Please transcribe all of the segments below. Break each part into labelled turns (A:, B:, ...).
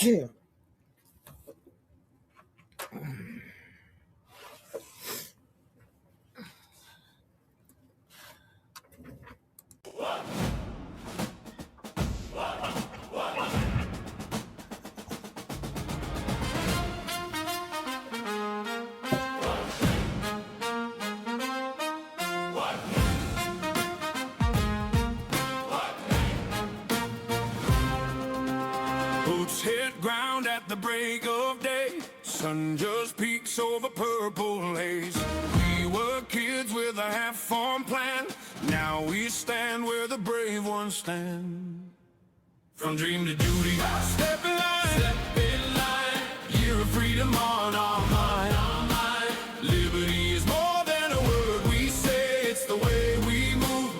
A: Yeah.
B: Boots hit ground at the break of day. Sun just peeks over purple haze. We were kids with a half-formed plan. Now we stand where the brave ones stand. From dream to duty, step in line, year of freedom on our mind. Liberty is more than a word we say, it's the way we move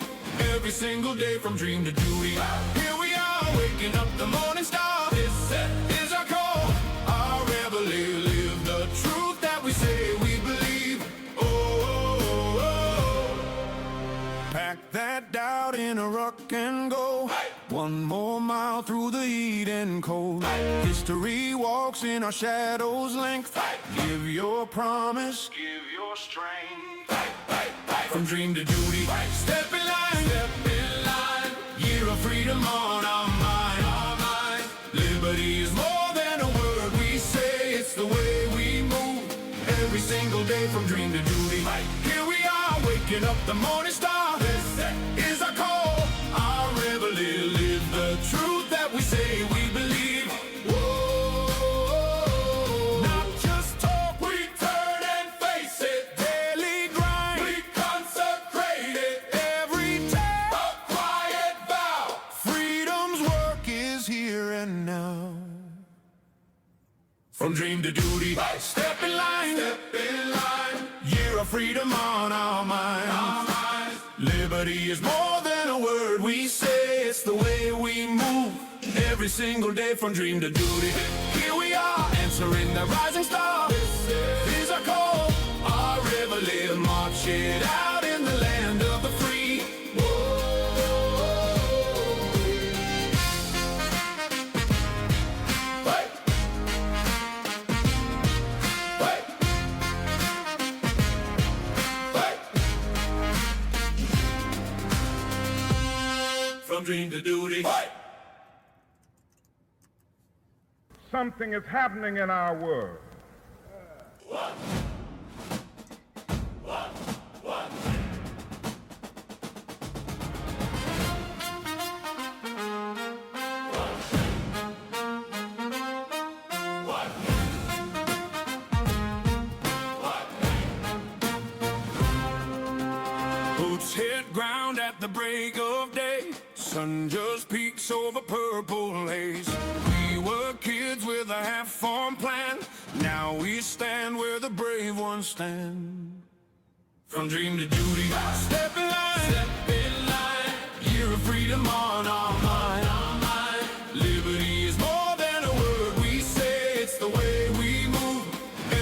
B: every single day. From dream to duty, here we are, waking up the morning star. This is our call, our reveille, live the truth that we say we believe. Pack that doubt in a ruck and go. One more mile through the heat and cold. History walks in our shadows' length. Give your promise, give your strength. From dream to duty, step in line, year of freedom on our mind. Liberty is more than a word we say, it's the way we move every single day. From dream to duty, here we are, waking up the morning star. This is our call, our reveille, live the truth that we say we believe. Whoa, not just talk, we turn and face it. Daily grind, we consecrate it. Every day, a quiet vow. Freedom's work is here and now. From dream to duty, step in line, year of freedom on our mind. Liberty is more than a word we say, it's the way we move every single day. From dream to duty, here we are, answering the rising star. This is our call, our reveille, march it out in the land of the free. From dream to duty.
C: Something is happening in our world.
B: Boots hit ground at the break of day. Sun just peeks over purple haze. We were kids with a half-formed plan. Now we stand where the brave ones stand. From dream to duty, step in line, year of freedom on our mind. Liberty is more than a word we say, it's the way we move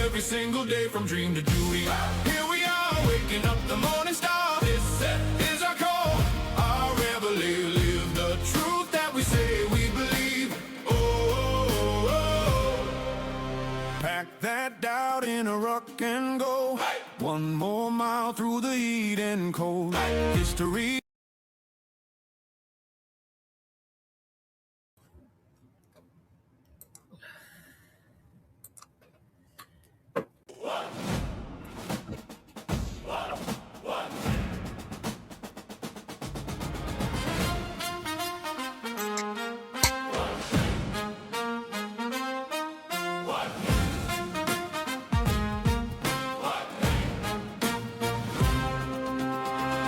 B: every single day. From dream to duty, here we are, waking up the morning star. This is our call, our reveille, live the truth that we say we believe. Pack that doubt in a ruck and go. One more mile through the heat and cold. History.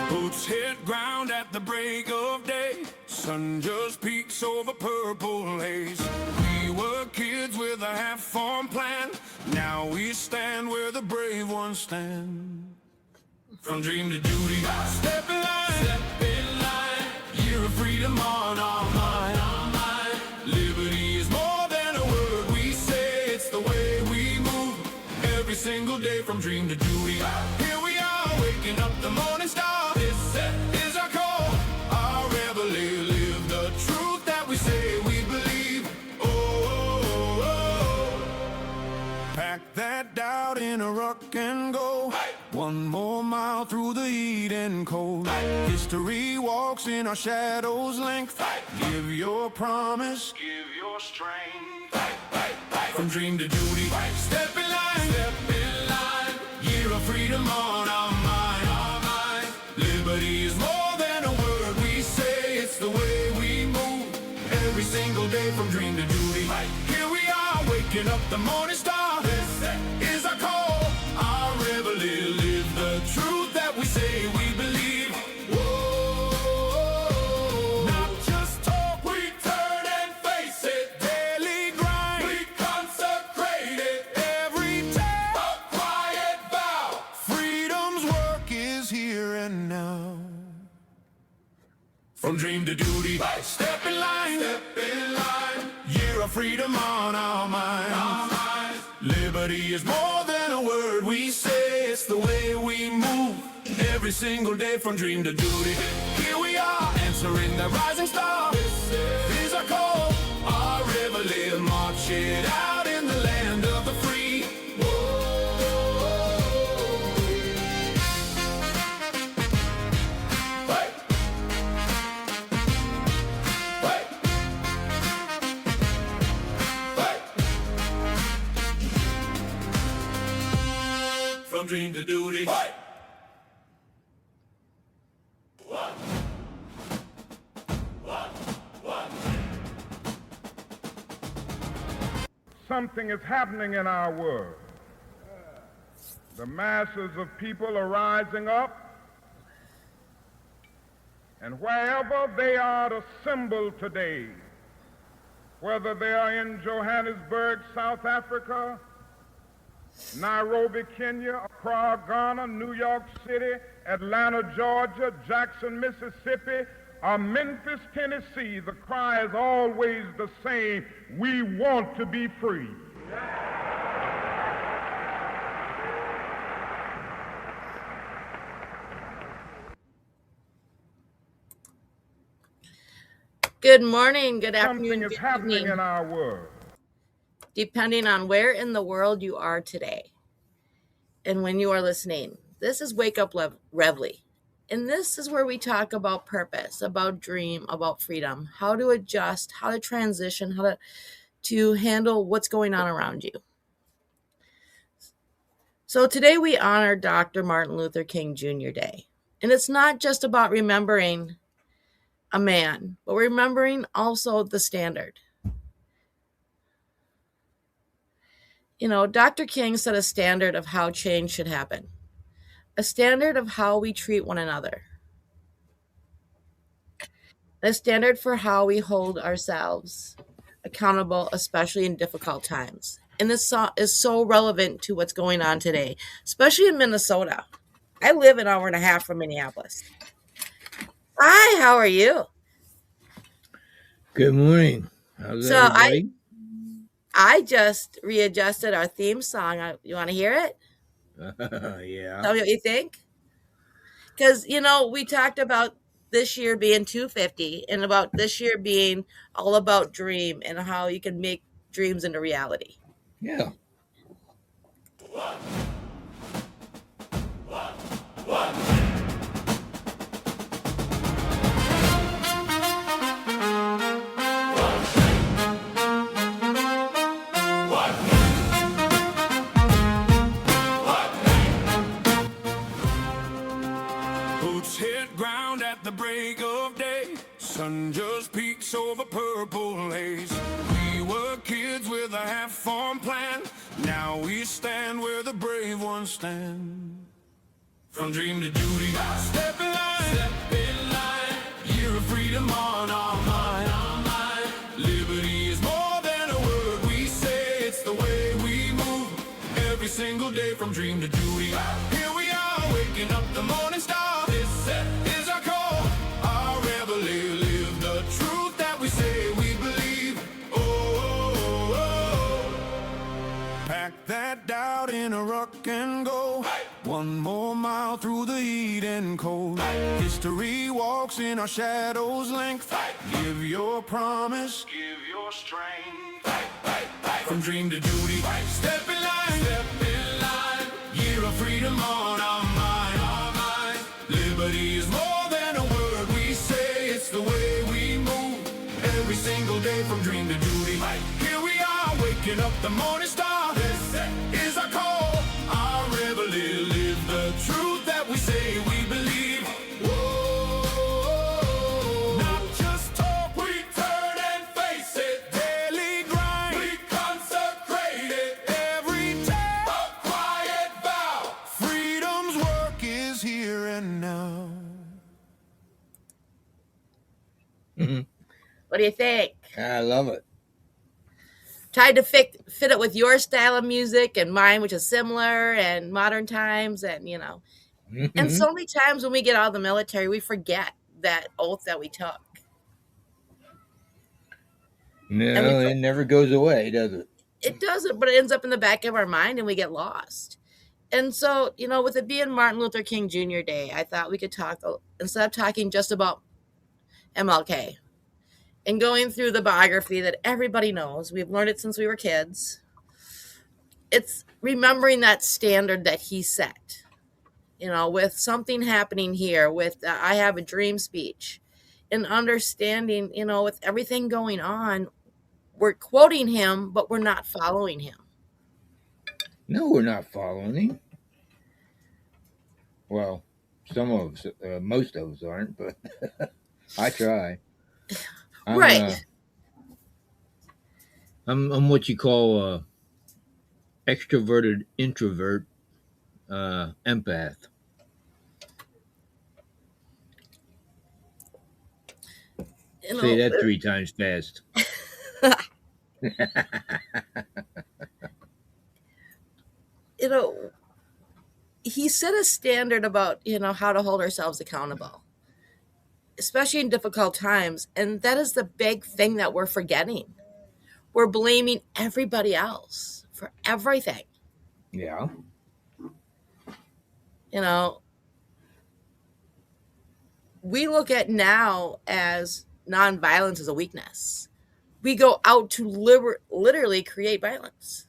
B: Boots hit ground at the break of day. Sun just peeks over purple haze. We were kids with a half-formed plan. Now we stand where the brave ones stand. From dream to duty, step in line, year of freedom on our mind. Liberty is more than a word we say, it's the way we move every single day. From dream to duty, here we are, waking up the morning star. This is our call, our reveille, live the truth that we say we believe. rock and go. One more mile through the heat and cold. History walks in our shadows' length. Give your promise, give your strength. From dream to duty, step in line, step in line. Year of freedom on our mind, our mind. Liberty is more than a word we say, it's the way we move. Every single day from dream to duty. Here we are, waking up the morning star. This is our call, our reveille. Live the truth that we say we believe. Whoa, not just talk, we turn and face it. Daily grind, we consecrate it. Every day, a quiet vow. Freedom's work is here and now. From dream to duty, step in line, step in line. Year of freedom on our mind, our mind. Liberty is more than a word we say, it's the way we move. Every single day from dream to duty. Here we are, answering the rising star. This is our call, our reveille. March it out in the land of the free. From dream to duty.
C: Something is happening in our world. The masses of people are rising up, and wherever they are assembled today, whether they are in Johannesburg, South Africa, Nairobi, Kenya, Accra, Ghana, New York City, Atlanta, Georgia, Jackson, Mississippi, or Memphis, Tennessee, the cry is always the same: we want to be free.
A: Good morning, good
C: Something
A: afternoon,
C: is
A: good
C: happening
A: evening,
C: in our world.
A: depending on where in the world you are today and when you are listening. This is Wake Up Reveille, and this is where we talk about purpose, about dream, about freedom, how to adjust, how to transition, how to handle what's going on around you. So today we honor Dr. Martin Luther King Jr. Day, and it's not just about remembering a man, but remembering also the standard. You know, Dr. King set a standard of how change should happen, a standard of how we treat one another, a standard for how we hold ourselves accountable, especially in difficult times. And this is so relevant to what's going on today, especially in Minnesota. I live an hour and a half from Minneapolis. Hi, how are you?
D: Good morning. How's
A: So
D: everybody?
A: I just readjusted our theme song. You want to hear it?
D: Yeah.
A: Tell me what you think. Because, you know, we talked about this year being 250 and about this year being all about dream and how you can make dreams into reality.
D: Yeah.
B: Boots hit ground at the break of day. Sun just peeks over purple haze. We were kids with a half-formed plan. Now we stand where the brave ones stand. From dream to duty, step in line, step in line. Year of freedom on our mind, our mind. Liberty is more than a word we say, it's the way we move. Every single day from dream to duty. Here we are, waking up the morning star. This is our call, our reveille. Live the truth that we say we believe. Pack that doubt in a ruck and go. One more mile through the heat and cold. History walks in our shadows' length. Give your promise, give your strength. From dream to duty, step in line, step in line. freedom on our mind. Liberty is more than a word we say, it's the way we move every single day from dream to duty. Here we are, waking up the morning star. This is our call, our reveille. Live the truth that we say we believe. Whoa, not just talk, we turn and face it. Daily grind, we consecrate it. Every day, a quiet vow. Freedom's work is here and now.
A: What do you think?
D: I love it.
A: Tried to fit it with your style of music and mine, which is similar, and modern times, and and so many times when we get out of the military, we forget that oath that we took.
D: No, it never goes away, does it?
A: It doesn't, but it ends up in the back of our mind and we get lost. And so, with it being Martin Luther King Jr. Day, I thought we could talk, instead of talking just about MLK and going through the biography that everybody knows, we've learned it since we were kids. It's remembering that standard that he set, with something happening here, with I Have a Dream speech, and understanding, with everything going on, we're quoting him, but we're not following him.
D: No, we're not following him. Well, some of us, most of us aren't, but I try.
A: Right.
D: I'm what you call extroverted introvert empath. Say that 3 times fast.
A: He set a standard about, how to hold ourselves accountable, especially in difficult times. And that is the big thing that we're forgetting. We're blaming everybody else for everything.
D: Yeah.
A: We look at now as nonviolence as a weakness. We go out to literally create violence.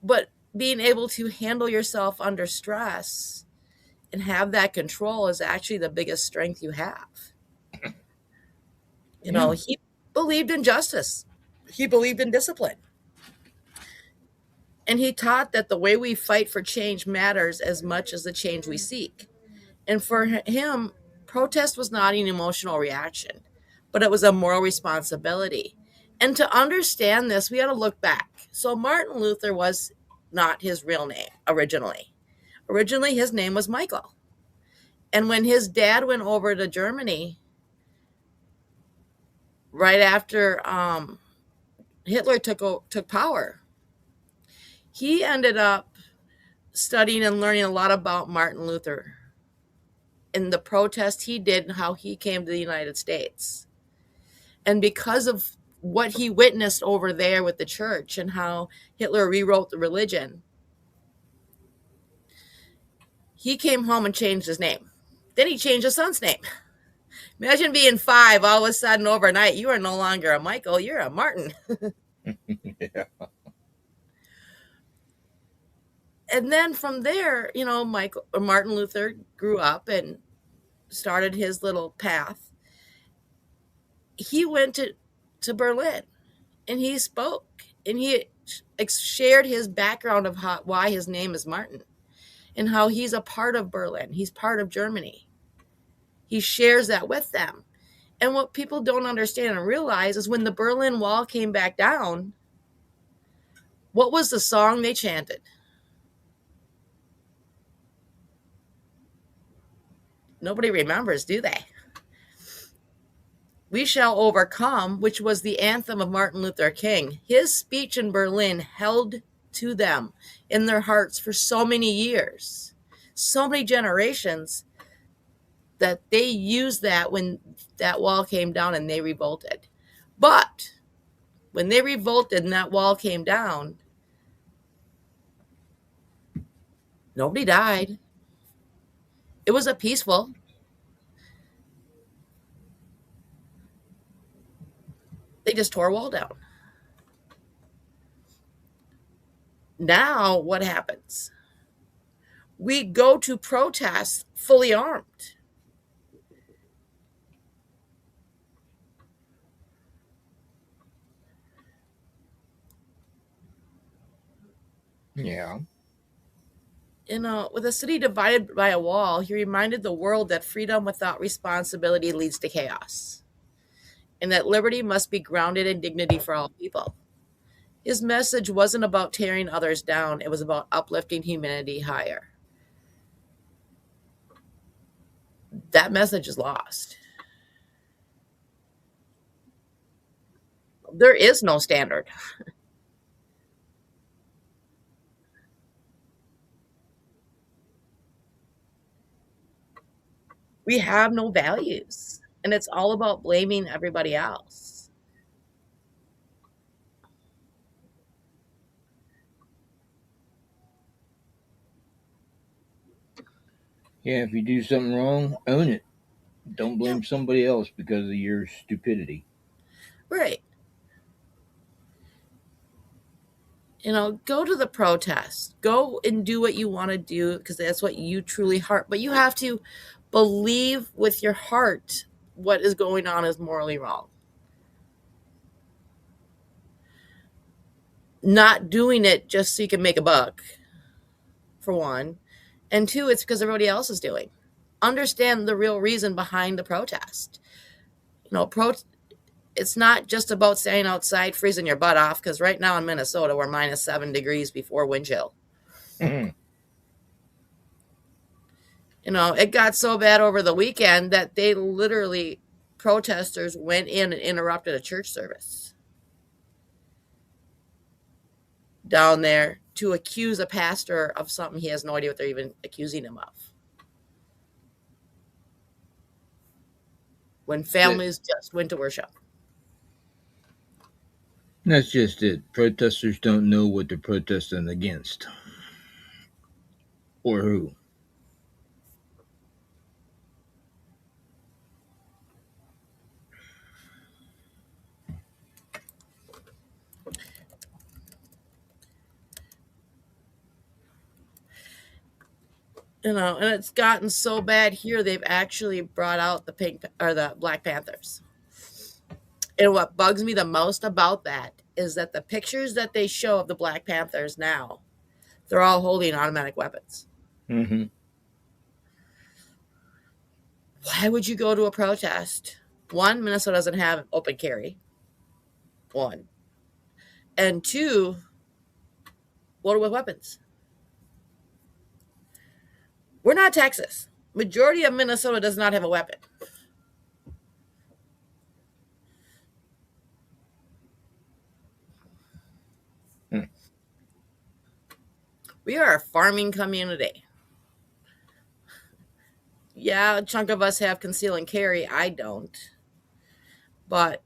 A: But being able to handle yourself under stress and have that control is actually the biggest strength you have. He believed in justice. He believed in discipline. And he taught that the way we fight for change matters as much as the change we seek. And for him, protest was not an emotional reaction, but it was a moral responsibility. And to understand this, we had to look back. So Martin Luther was not his real name originally. Originally, his name was Michael. And when his dad went over to Germany, right after Hitler took power, he ended up studying and learning a lot about Martin Luther and the protest he did and how he came to the United States. And because of what he witnessed over there with the church and how Hitler rewrote the religion, he came home and changed his name. Then he changed his son's name. Imagine being 5, all of a sudden overnight, you are no longer a Michael, you're a Martin.
D: Yeah.
A: And then from there, Martin Luther grew up and started his little path. He went to Berlin and he spoke and he shared his background of why his name is Martin and how he's a part of Berlin. He's part of Germany. He shares that with them. And what people don't understand and realize is when the Berlin Wall came back down, what was the song they chanted? Nobody remembers, do they? We Shall Overcome, which was the anthem of Martin Luther King. His speech in Berlin held to them in their hearts for so many years, so many generations, that they used that when that wall came down and they revolted. But when they revolted and that wall came down, nobody died. It was a peaceful. They just tore a wall down. Now what happens? We go to protests fully armed.
D: Yeah.
A: With a city divided by a wall, he reminded the world that freedom without responsibility leads to chaos, and that liberty must be grounded in dignity for all people. His message wasn't about tearing others down, it was about uplifting humanity higher. That message is lost. There is no standard. We have no values, and it's all about blaming everybody else.
D: Yeah, if you do something wrong, own it. Don't
A: Yeah,
D: blame somebody else because of your stupidity.
A: right. Go to the protest. Go and do what you want to do because that's what you truly heart. But you have to believe with your heart what is going on is morally wrong. Not doing it just so you can make a buck, for one. And two, it's because everybody else is doing. Understand the real reason behind the protest. You know, pro- it's not just about standing outside freezing your butt off because right now in Minnesota we're -7 degrees before wind chill. It got so bad over the weekend that they literally protesters went in and interrupted a church service down there to accuse a pastor of something he has no idea what they're even accusing him of. When
D: That,
A: families just went to worship.
D: that's just it. Protesters don't know what they're protesting against or who.
A: And it's gotten so bad here they've actually brought out the pink or the Black Panthers. And what bugs me the most about that is that the pictures that they show of the Black Panthers now, they're all holding automatic weapons.
D: Mm-hmm.
A: Why would you go to a protest? One, Minnesota doesn't have open carry. One. And two, loaded with weapons. We're not Texas. Majority of Minnesota does not have a weapon. We are a farming community. Yeah, a chunk of us have conceal and carry. I don't. But,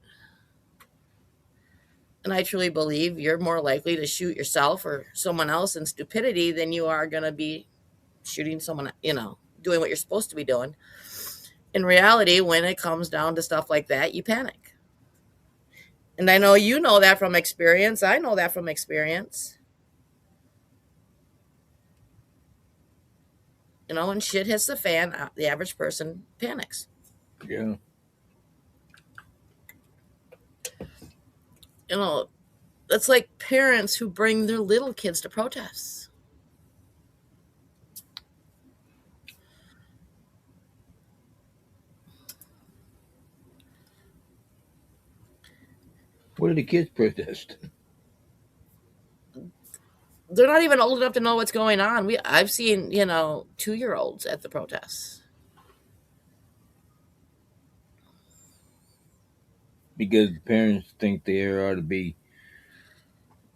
A: and I truly believe you're more likely to shoot yourself or someone else in stupidity than you are going to be shooting someone, doing what you're supposed to be doing. In reality, when it comes down to stuff like that, you panic. And I know you know that from experience. I know that from experience. When shit hits the fan, the average person panics.
D: Yeah.
A: You know, it's like parents who bring their little kids to protests.
D: What do the kids protest?
A: They're not even old enough to know what's going on. I've seen, 2-year-olds at the protests.
D: Because the parents think there ought to be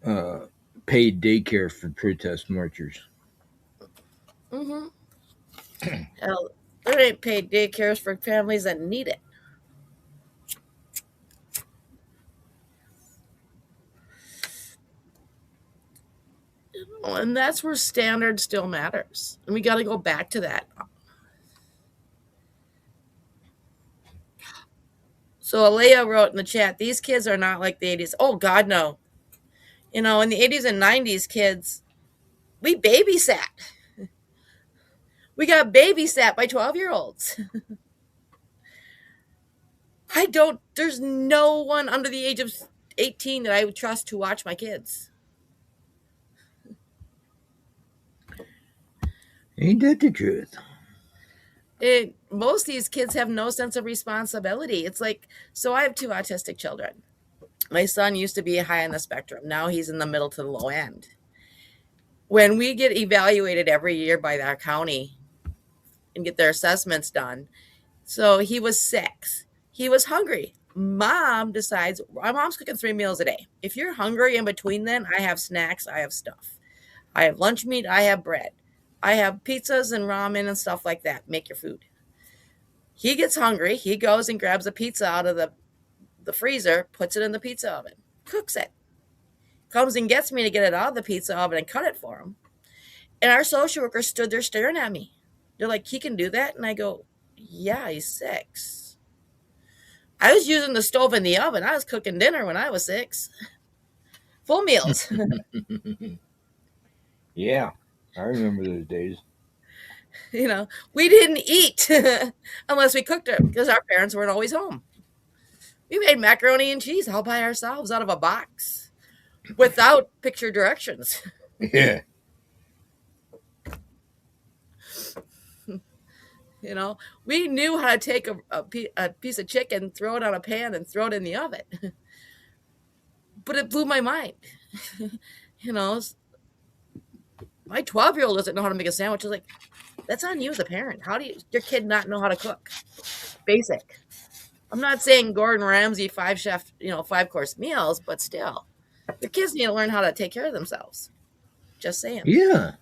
D: uh, paid daycare for protest marchers.
A: Mm-hmm. Hell, there ain't paid daycares for families that need it. And that's where standard still matters. And we got to go back to that. So Alea wrote in the chat, these kids are not like the 80s. Oh, God, no. In the 80s and 90s, kids, we babysat. We got babysat by 12-year-olds. There's no one under the age of 18 that I would trust to watch my kids.
D: Ain't that the truth?
A: Most of these kids have no sense of responsibility. It's like, so I have two autistic children. My son used to be high on the spectrum. Now he's in the middle to the low end. When we get evaluated every year by our county and get their assessments done, so he was 6. He was hungry. Mom decides, my mom's cooking 3 meals a day. If you're hungry in between then, I have snacks, I have stuff. I have lunch meat, I have bread. I have pizzas and ramen and stuff like that. Make your food. He gets hungry. He goes and grabs a pizza out of the freezer, puts it in the pizza oven, cooks it. Comes and gets me to get it out of the pizza oven and cut it for him. And our social worker stood there staring at me. They're like, he can do that? And I go, yeah, he's 6. I was using the stove in the oven. I was cooking dinner when I was 6. Full meals.
D: Yeah, I remember those days.
A: We didn't eat unless we cooked it because our parents weren't always home. We made macaroni and cheese all by ourselves out of a box without picture directions.
D: Yeah.
A: We knew how to take a piece of chicken, throw it on a pan, and throw it in the oven. But it blew my mind. My 12-year-old doesn't know how to make a sandwich. I was like, that's on you as a parent. How do your kid not know how to cook? Basic. I'm not saying Gordon Ramsay 5-chef, 5-course meals, but still, your kids need to learn how to take care of themselves. Just saying.
D: Yeah.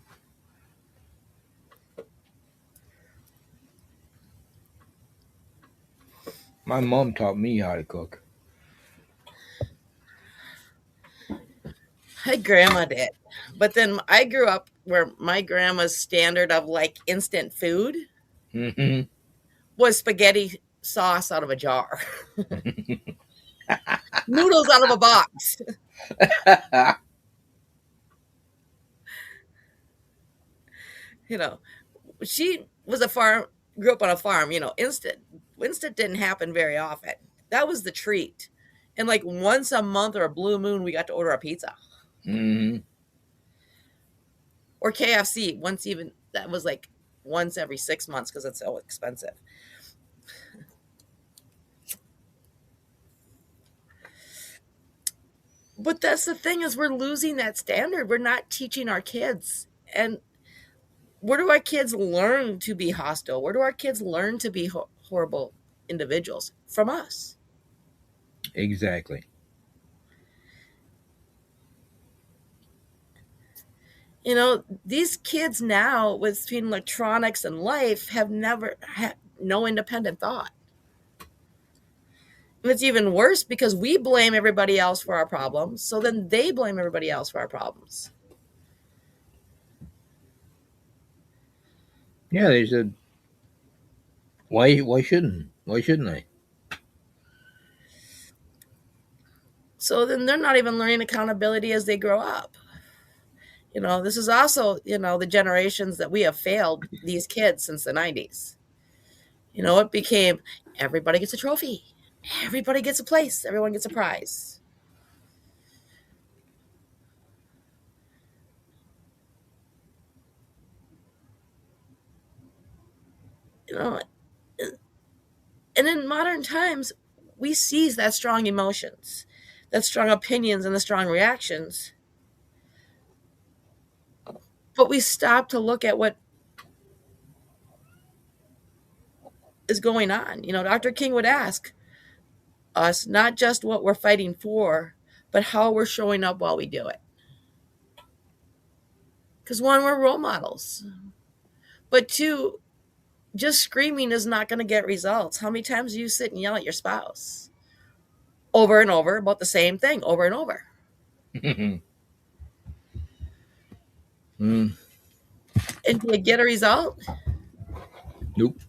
D: My mom taught me how to cook.
A: My grandma did. But then I grew up where my grandma's standard of like instant food
D: Mm-hmm.
A: was spaghetti sauce out of a jar, noodles out of a box. She was grew up on a farm. Instant didn't happen very often. That was the treat. And like once a month or a blue moon, we got to order a pizza.
D: Mm-hmm.
A: Or KFC. That was like once every 6 months because it's so expensive. But that's the thing is we're losing that standard. We're not teaching our kids. And where do our kids learn to be hostile? Where do our kids learn to be horrible individuals? From us.
D: Exactly.
A: These kids now between electronics and life have never had no independent thought. And it's even worse because we blame everybody else for our problems. So then they blame everybody else for our problems.
D: Yeah, they said, why shouldn't I?
A: So then they're not even learning accountability as they grow up. This is also, the generations that we have failed these kids since the 90s. It became everybody gets a trophy. Everybody gets a place. Everyone gets a prize. And in modern times, we seize that strong emotions, that strong opinions, and the strong reactions. But we stop to look at what is going on. Dr. King would ask us not just what we're fighting for, but how we're showing up while we do it. Because one, we're role models. But two, just screaming is not going to get results. How many times do you sit and yell at your spouse? Over and over about the same thing, over and over.
D: Mm.
A: And do you get a result?
D: Nope.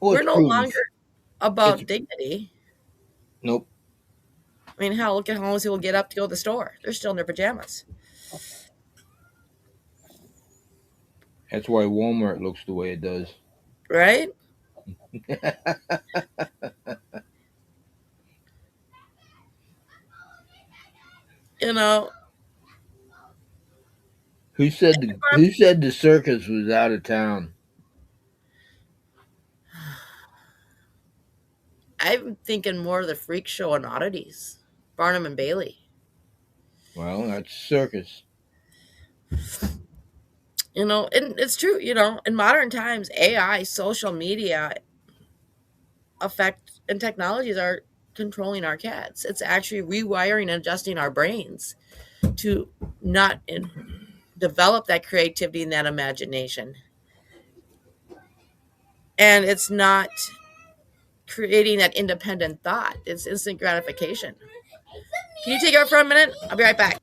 A: We're no longer about dignity.
D: Nope.
A: I mean, hell, look at how long people get up to go to the store. They're still in their pajamas.
D: That's why Walmart looks the way it does.
A: right? You know,
D: Who said the circus was out of town?
A: I'm thinking more of the freak show and oddities, Barnum and Bailey.
D: Well, that's circus.
A: And it's true. In modern times, AI, social media affect and technologies are controlling our cats. It's actually rewiring and adjusting our brains to not develop that creativity and that imagination. And it's not creating that independent thought. It's instant gratification. Can you take it for a minute? I'll be right back.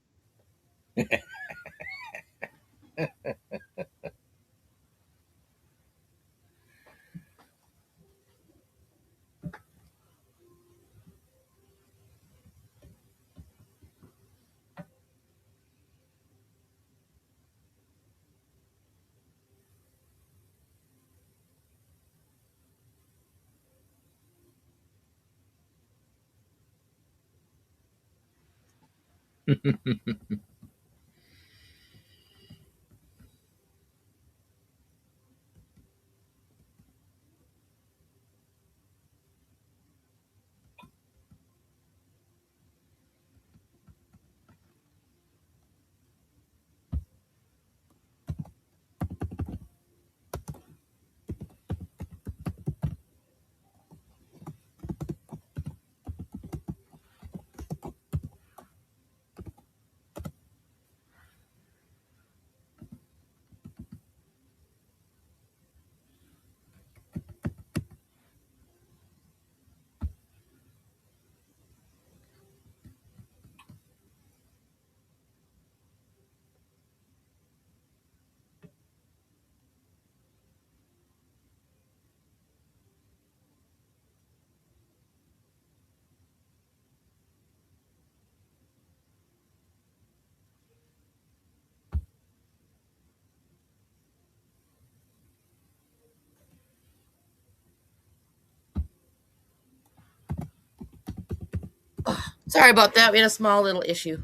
A: Sorry about that. We had a small little issue.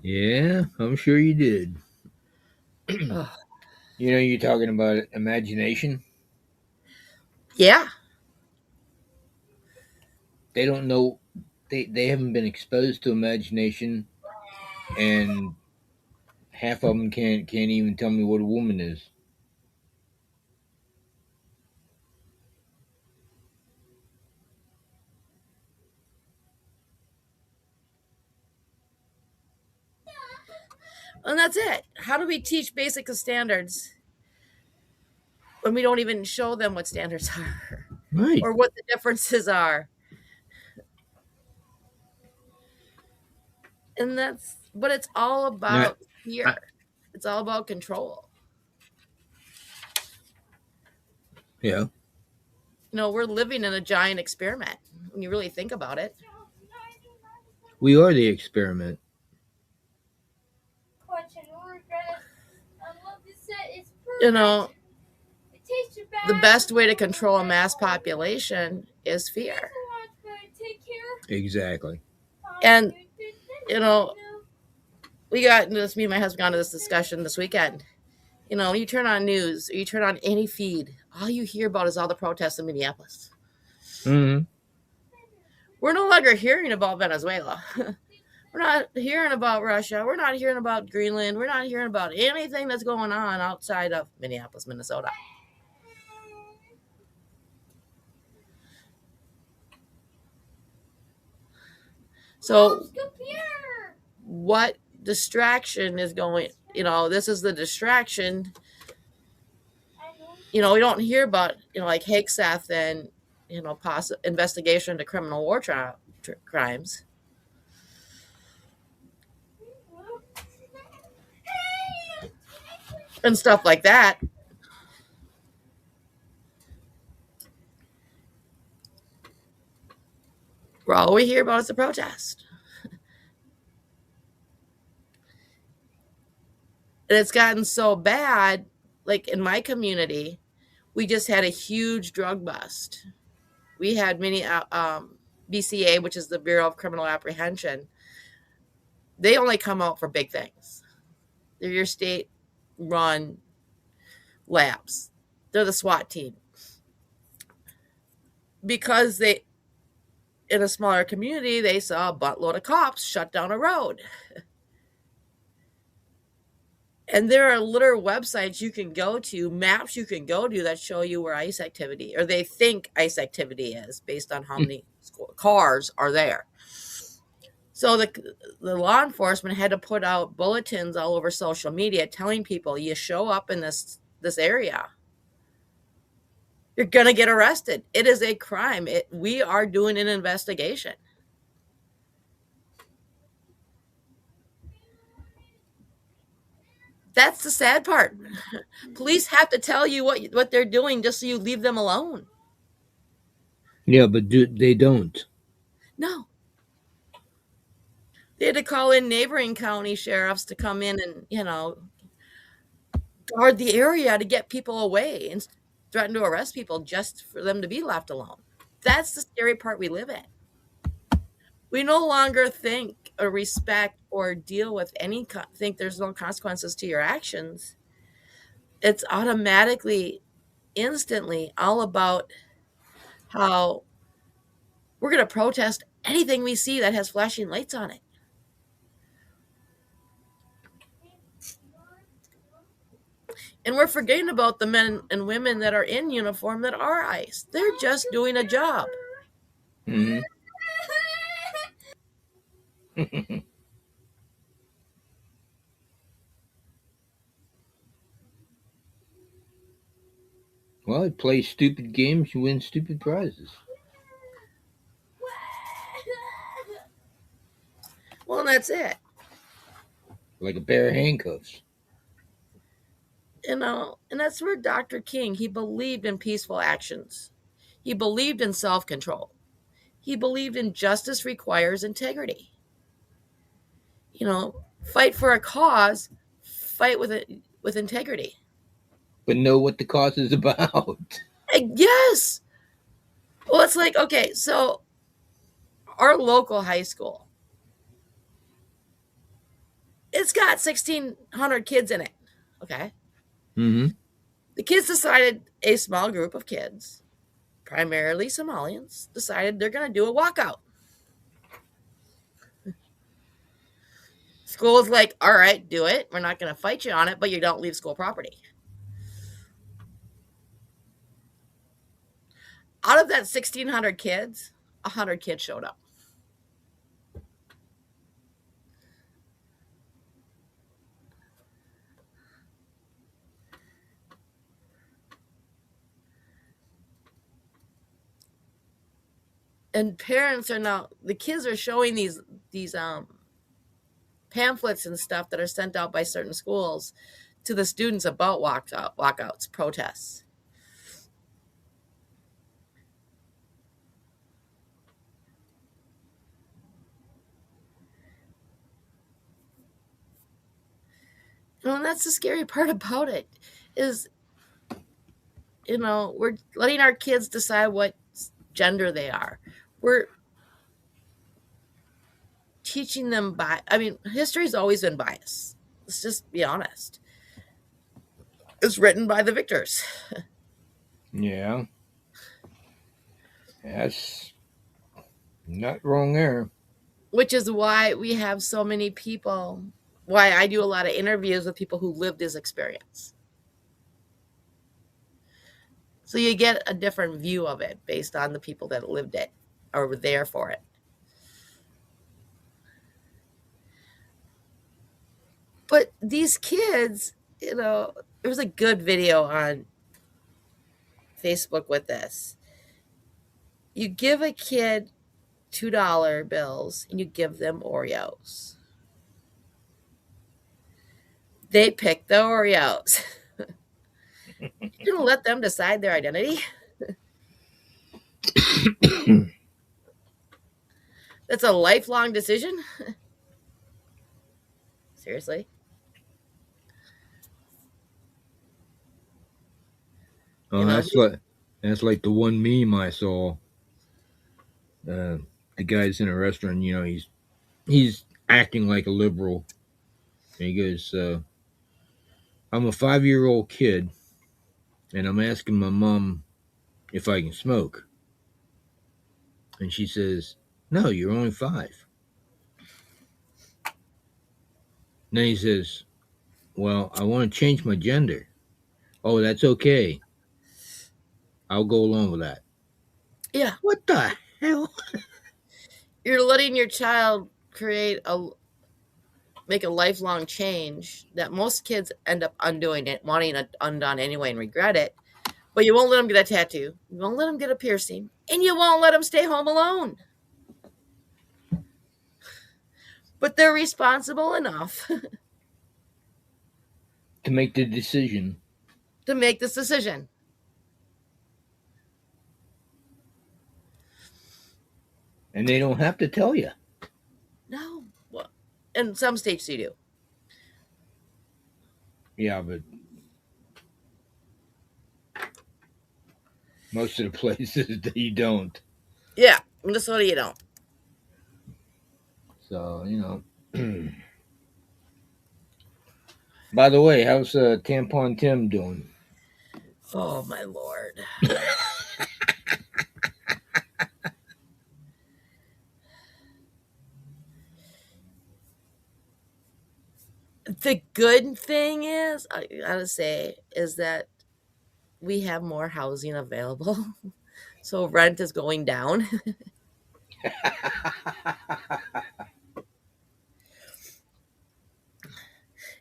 D: Yeah, I'm sure you did.
A: Oh,
D: You're talking about imagination.
A: yeah.
D: They don't know. They haven't been exposed to imagination, and half of them can't even tell me what a woman is.
A: And that's it. How do we teach basic standards when we don't even show them what standards are
D: Right.
A: or what the differences are? And that's what it's all
D: Not.
A: about
D: I,
A: here. It's all about control.
D: yeah.
A: We're living in a giant experiment when you really think about it.
D: We are the experiment.
A: You know, the best way to control a mass population is fear.
D: Exactly.
A: And, you know, we got into this, me and my husband got into this discussion this weekend. You turn on news or you turn on any feed, all you hear about is all the protests in Minneapolis.
D: Hmm.
A: We're no longer hearing about Venezuela. We're not hearing about Russia. We're not hearing about Greenland. We're not hearing about anything that's going on outside of Minneapolis, Minnesota. So, what distraction is going? This is the distraction. We don't hear about like Hagseth and investigation into criminal war crimes and stuff like that. All we hear about is the protest. And it's gotten so bad, like in my community, we just had a huge drug bust. We had many BCA, which is the Bureau of Criminal Apprehension. They only come out for big things. They're your state run labs. They're the SWAT team. Because they, in a smaller community, they saw a buttload of cops shut down a road. And there are literal websites you can go to, maps you can go to that show you where ICE activity, or they think ICE activity is based on how many cars are there. So the law enforcement had to put out bulletins all over social media telling people, you show up in this area, you're going to get arrested. It is a crime. We are doing an investigation. That's the sad part. Police have to tell you what they're doing just so you leave them alone.
D: Yeah, but they don't.
A: No. They had to call in neighboring county sheriffs to come in and, guard the area to get people away and threaten to arrest people just for them to be left alone. That's the scary part we live in. We no longer think or respect or deal with think there's no consequences to your actions. It's automatically, instantly all about how we're going to protest anything we see that has flashing lights on it. And we're forgetting about the men and women that are in uniform that are ICE. They're just doing a job.
D: Mm-hmm. Well, you play stupid games, you win stupid prizes.
A: Well, that's it.
D: Like a pair of handcuffs.
A: And that's where Dr. King, he believed in peaceful actions. He believed in self-control. He believed in justice requires integrity. Fight for a cause, fight with integrity.
D: But know what the cause is about.
A: Yes. Well, it's like, okay, so our local high school, it's got 1,600 kids in it. Okay.
D: Mm-hmm.
A: The kids decided, a small group of kids, primarily Somalians, decided they're going to do a walkout. School is like, all right, do it. We're not going to fight you on it, but you don't leave school property. Out of that 1,600 kids, 100 kids showed up. And parents are now, the kids are showing these pamphlets and stuff that are sent out by certain schools to the students about walkouts, protests. And that's the scary part about it is, we're letting our kids decide what gender they are. We're teaching them history's always been biased. Let's just be honest. It's written by the victors.
D: Yeah. That's not wrong there.
A: Which is why we have so many people, why I do a lot of interviews with people who lived this experience. So you get a different view of it based on the people that lived it or were there for it. But these kids, there was a good video on Facebook with this. You give a kid $2 bills and you give them Oreos. They pick the Oreos. You're going to let them decide their identity? That's a lifelong decision? Seriously? You
D: Oh,
A: know,
D: that's like the one meme I saw. Uh, the guy's in a restaurant. He's acting like a liberal. And he goes, "I'm a 5-year-old kid, and I'm asking my mom if I can smoke, and she says, 'No, you're only 5.' Then he says, 'Well, I want to change my gender.' 'Oh, that's okay. I'll go along with that.'"
A: yeah,
D: What the hell?
A: you're letting your child make a lifelong change that most kids end up undoing it, wanting it undone anyway and regret it. But you won't let them get a tattoo. You won't let them get a piercing. And you won't let them stay home alone. But they're responsible enough
D: To make the decision,
A: to make this decision.
D: and they don't have to tell you.
A: No. Well, in some states you do.
D: Yeah, but most of the places they don't.
A: Yeah. Minnesota, you don't.
D: So By the way, how's Tampon Tim doing?
A: Oh, my Lord. The good thing is, I gotta say, is that we have more housing available. So rent is going down.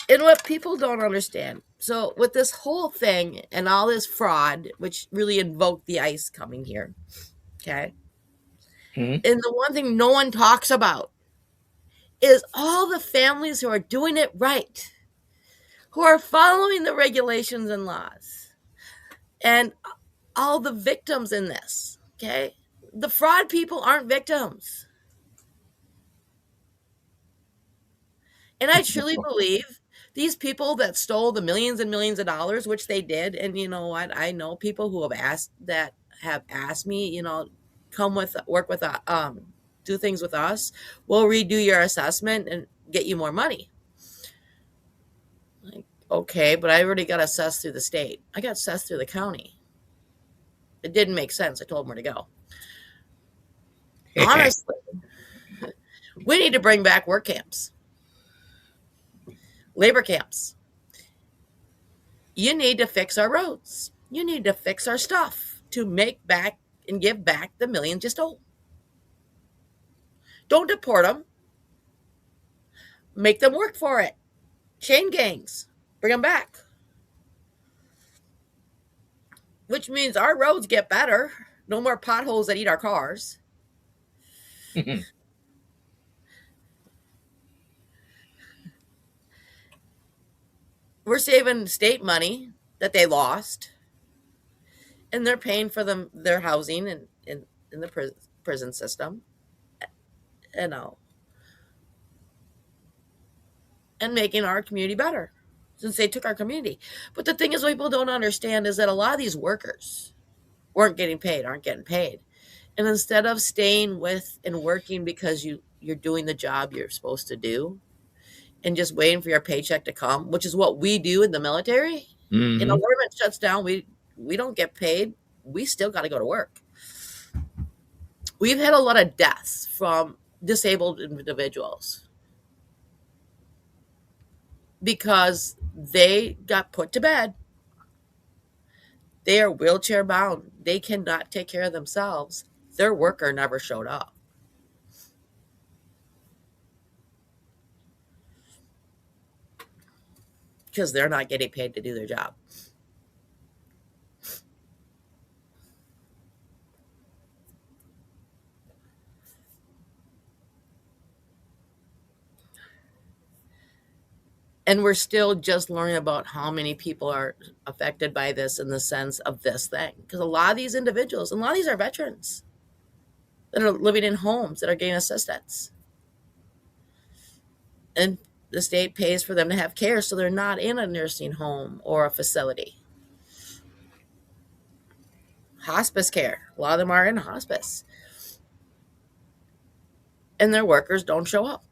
A: And what people don't understand, so with this whole thing and all this fraud, which really invoked the ICE coming here, okay?
D: Hmm?
A: And the one thing no one talks about is all the families who are doing it right, who are following the regulations and laws, and all the victims in this, okay? The fraud people aren't victims. And I truly believe these people that stole the millions and millions of dollars, which they did, and you know what? I know people who have asked me, come with work with do things with us. We'll redo your assessment and get you more money. Like, okay, but I already got assessed through the state. I got assessed through the county. It didn't make sense. I told them where to go. Honestly, we need to bring back work camps, labor camps. You need to fix our roads. You need to fix our stuff to make back and give back the millions you stole. Don't deport them. Make them work for it. Chain gangs. Bring them back. Which means our roads get better. No more potholes that eat our cars. We're saving state money that they lost. And they're paying for their housing in the prison system. You know, and making our community better since they took our community. But the thing is, what people don't understand is that a lot of these workers aren't getting paid. And instead of staying with and working because you're doing the job you're supposed to do and just waiting for your paycheck to come, which is what we do in the military. You know,
D: Hmm.
A: government shuts down, we don't get paid. We still got to go to work. We've had a lot of deaths from disabled individuals because they got put to bed. They are wheelchair bound. They cannot take care of themselves. Their worker never showed up because they're not getting paid to do their job. And we're still just learning about how many people are affected by this in the sense of this thing. Because a lot of these individuals, and a lot of these are veterans that are living in homes that are getting assistance. And the state pays for them to have care so they're not in a nursing home or a facility. hospice care. A lot of them are in hospice, and their workers don't show up.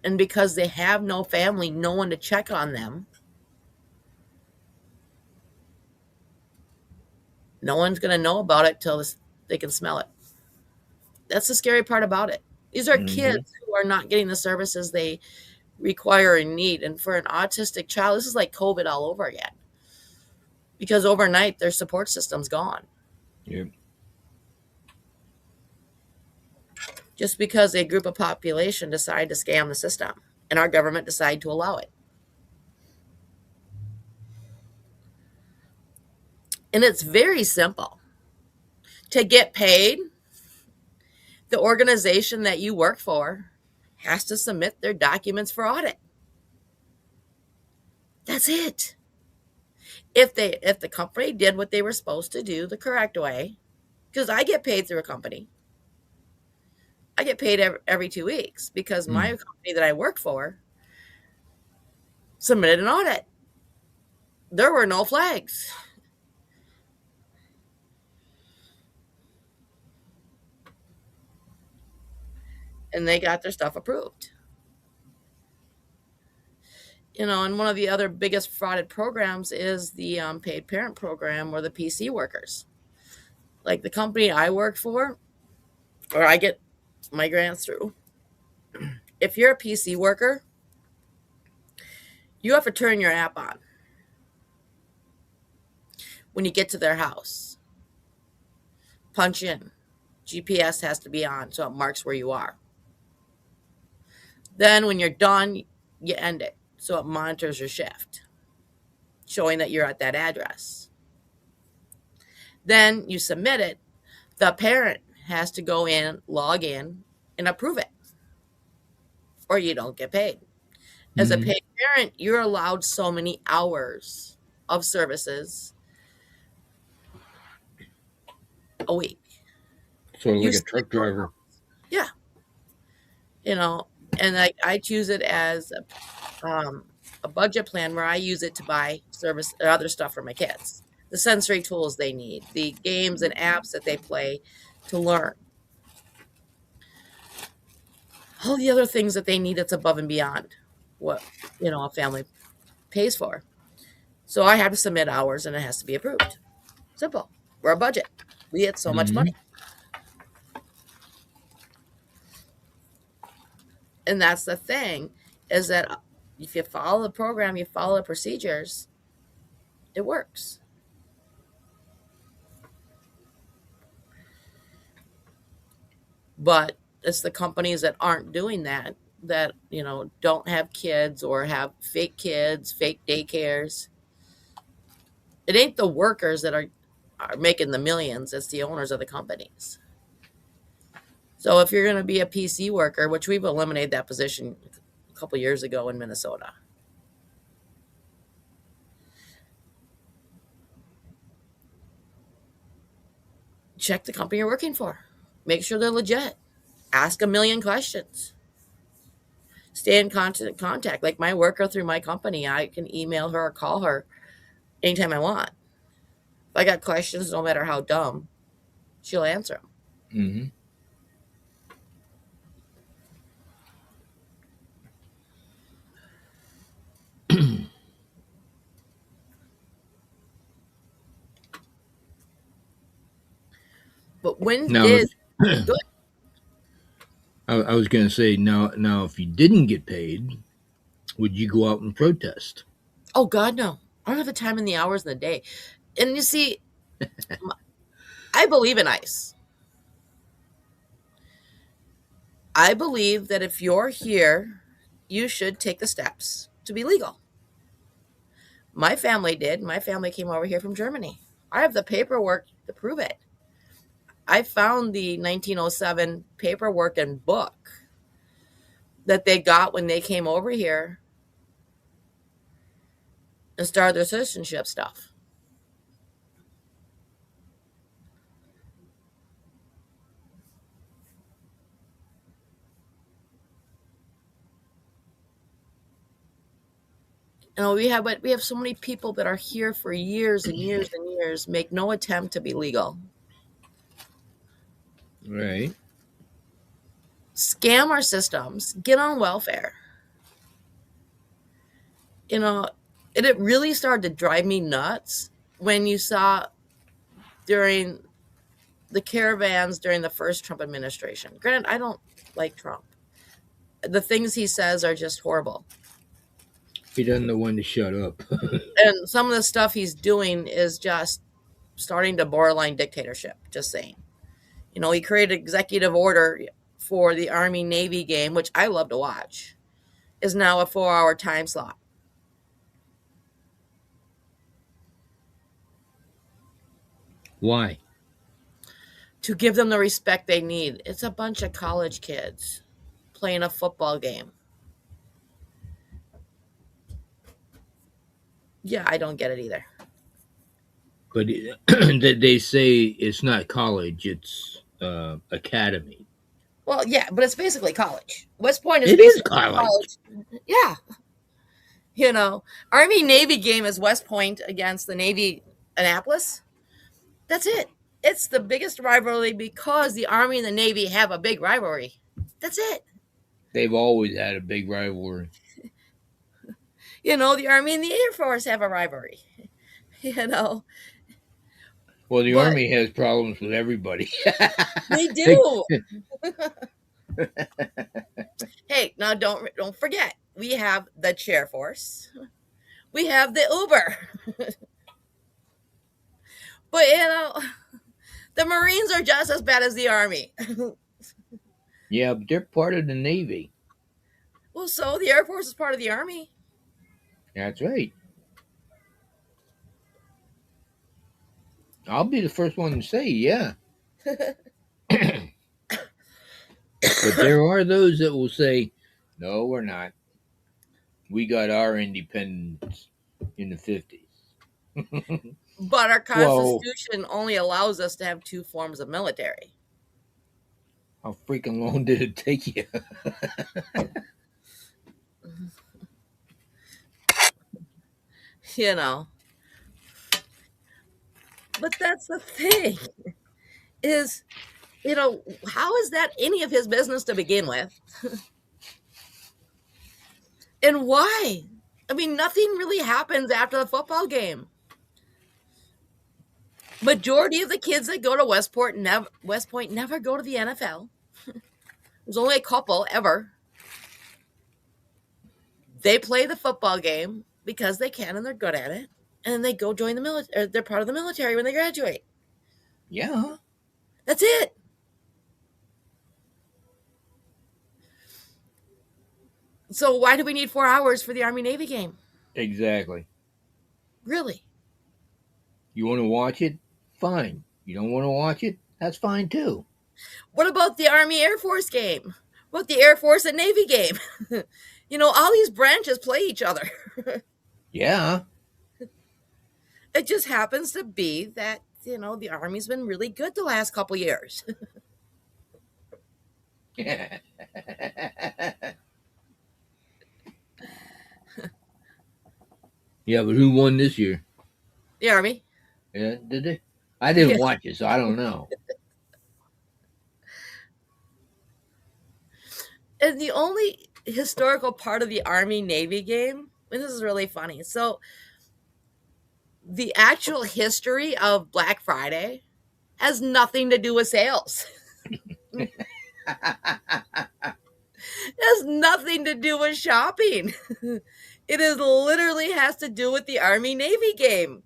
A: And because they have no family, no one to check on them, no one's going to know about it till they can smell it. That's the scary part about it. These are
D: Mm-hmm.
A: kids who are not getting the services they require and need. And for an autistic child, this is like COVID all over again, because overnight their support system's gone
D: Yep.
A: just because a group of population decide to scam the system and our government decide to allow it. And it's very simple. To get paid, the organization that you work for has to submit their documents for audit. That's it. If the company did what they were supposed to do the correct way, because I get paid through a company. I get paid every 2 weeks because my
D: Mm.
A: company that I work for submitted an audit. There were no flags. And they got their stuff approved. And one of the other biggest frauded programs is the paid parent program or the PC workers. Like the company I work for, or I get my grants through. If you're a PC worker, you have to turn your app on when you get to their house. Punch in. GPS has to be on so it marks where you are. Then when you're done, you end it so it monitors your shift, showing that you're at that address. Then you submit it. The parent has to go in, log in, and approve it, or you don't get paid. As a
D: Mm-hmm.
A: paid parent, you're allowed so many hours of services a week.
D: Sort of
A: You
D: like a
A: stick
D: truck
A: those
D: driver.
A: hours. Yeah, you know, and I choose it as a budget plan where I use it to buy service or other stuff for my kids, the sensory tools they need, the games and apps that they play to learn, all the other things that they need that's above and beyond what a family pays for. So I have to submit hours and it has to be approved. Simple. We're a budget. We get so much
D: Mm-hmm.
A: money. And that's the thing, is that if you follow the program, you follow the procedures, it works. But it's the companies that aren't doing that don't have kids or have fake kids, fake daycares. It ain't the workers that are making the millions, it's the owners of the companies. So if you're going to be a PC worker, which we've eliminated that position a couple years ago in Minnesota, check the company you're working for. Make sure they're legit. Ask a million questions. Stay in constant contact. Like my worker through my company, I can email her or call her anytime I want. If I got questions, no matter how dumb, she'll answer them.
D: Mm-hmm.
A: But when
D: Now,
A: did good?
D: I was going to say now, if you didn't get paid, would you go out and protest?
A: Oh God, no! I don't have the time and the hours in the day. And you see, I believe in ICE. I believe that if you're here, you should take the steps to be legal. My family did. My family came over here from Germany. I have the paperwork to prove it. I found the 1907 paperwork and book that they got when they came over here and started their citizenship stuff. We have so many people that are here for years and years and years, make no attempt to be legal,
D: Right.
A: scam our systems, get on welfare. You know, and it really started to drive me nuts when you saw during the caravans during the first Trump administration. Granted, I don't like Trump. The things he says are just horrible.
D: He doesn't know when to shut up.
A: And some of the stuff he's doing is just starting to borderline dictatorship, just saying. He created executive order for the Army Navy game, which I love to watch, is now a 4-hour time slot.
D: Why?
A: To give them the respect they need. It's a bunch of college kids playing a football game. Yeah, I don't get it either.
D: But they say it's not college; it's academy.
A: Well, yeah, but it's basically college. West Point is
D: It is
A: basically
D: college.
A: college. Yeah. Army Navy game is West Point against the Navy Annapolis. That's it. It's the biggest rivalry because the Army and the Navy have a big rivalry. That's it.
D: They've always had a big rivalry.
A: The Army and the Air Force have a rivalry. You know,
D: Well, the
A: but
D: army has problems with everybody.
A: they do. Hey, now don't forget, we have the Chair Force. We have the Uber. But the Marines are just as bad as the Army.
D: Yeah, but they're part of the Navy.
A: Well, so the Air Force is part of the Army.
D: That's right. I'll be the first one to say, yeah. But there are those that will say, no, we're not. We got our independence in the 50s.
A: But our
D: Whoa,
A: Constitution only allows us to have 2 forms of military.
D: how freaking long did it take you?
A: You know. But that's the thing is, how is that any of his business to begin with? And why? I mean, nothing really happens after the football game. Majority of the kids that go to West Point never go to the NFL. There's only a couple ever. They play the football game because they can and they're good at it. And then they go join the military. They're part of the military when they graduate.
D: Yeah,
A: That's it. So why do we need 4 hours for the Army Navy game?
D: exactly.
A: Really?
D: You want to watch it? Fine. You don't want to watch it? That's fine too.
A: What about the Army Air Force game? What about the Air Force and Navy game? All these branches play each other.
D: Yeah.
A: It just happens to be that, the Army's been really good the last couple years.
D: Yeah, but who won this year?
A: The Army.
D: Yeah, did they? I didn't
A: Yeah.
D: watch it, so I don't know.
A: And the only historical part of the Army Navy game, and this is really funny. So, the actual history of Black Friday has nothing to do with sales. It has nothing to do with shopping. It is literally has to do with the Army Navy game,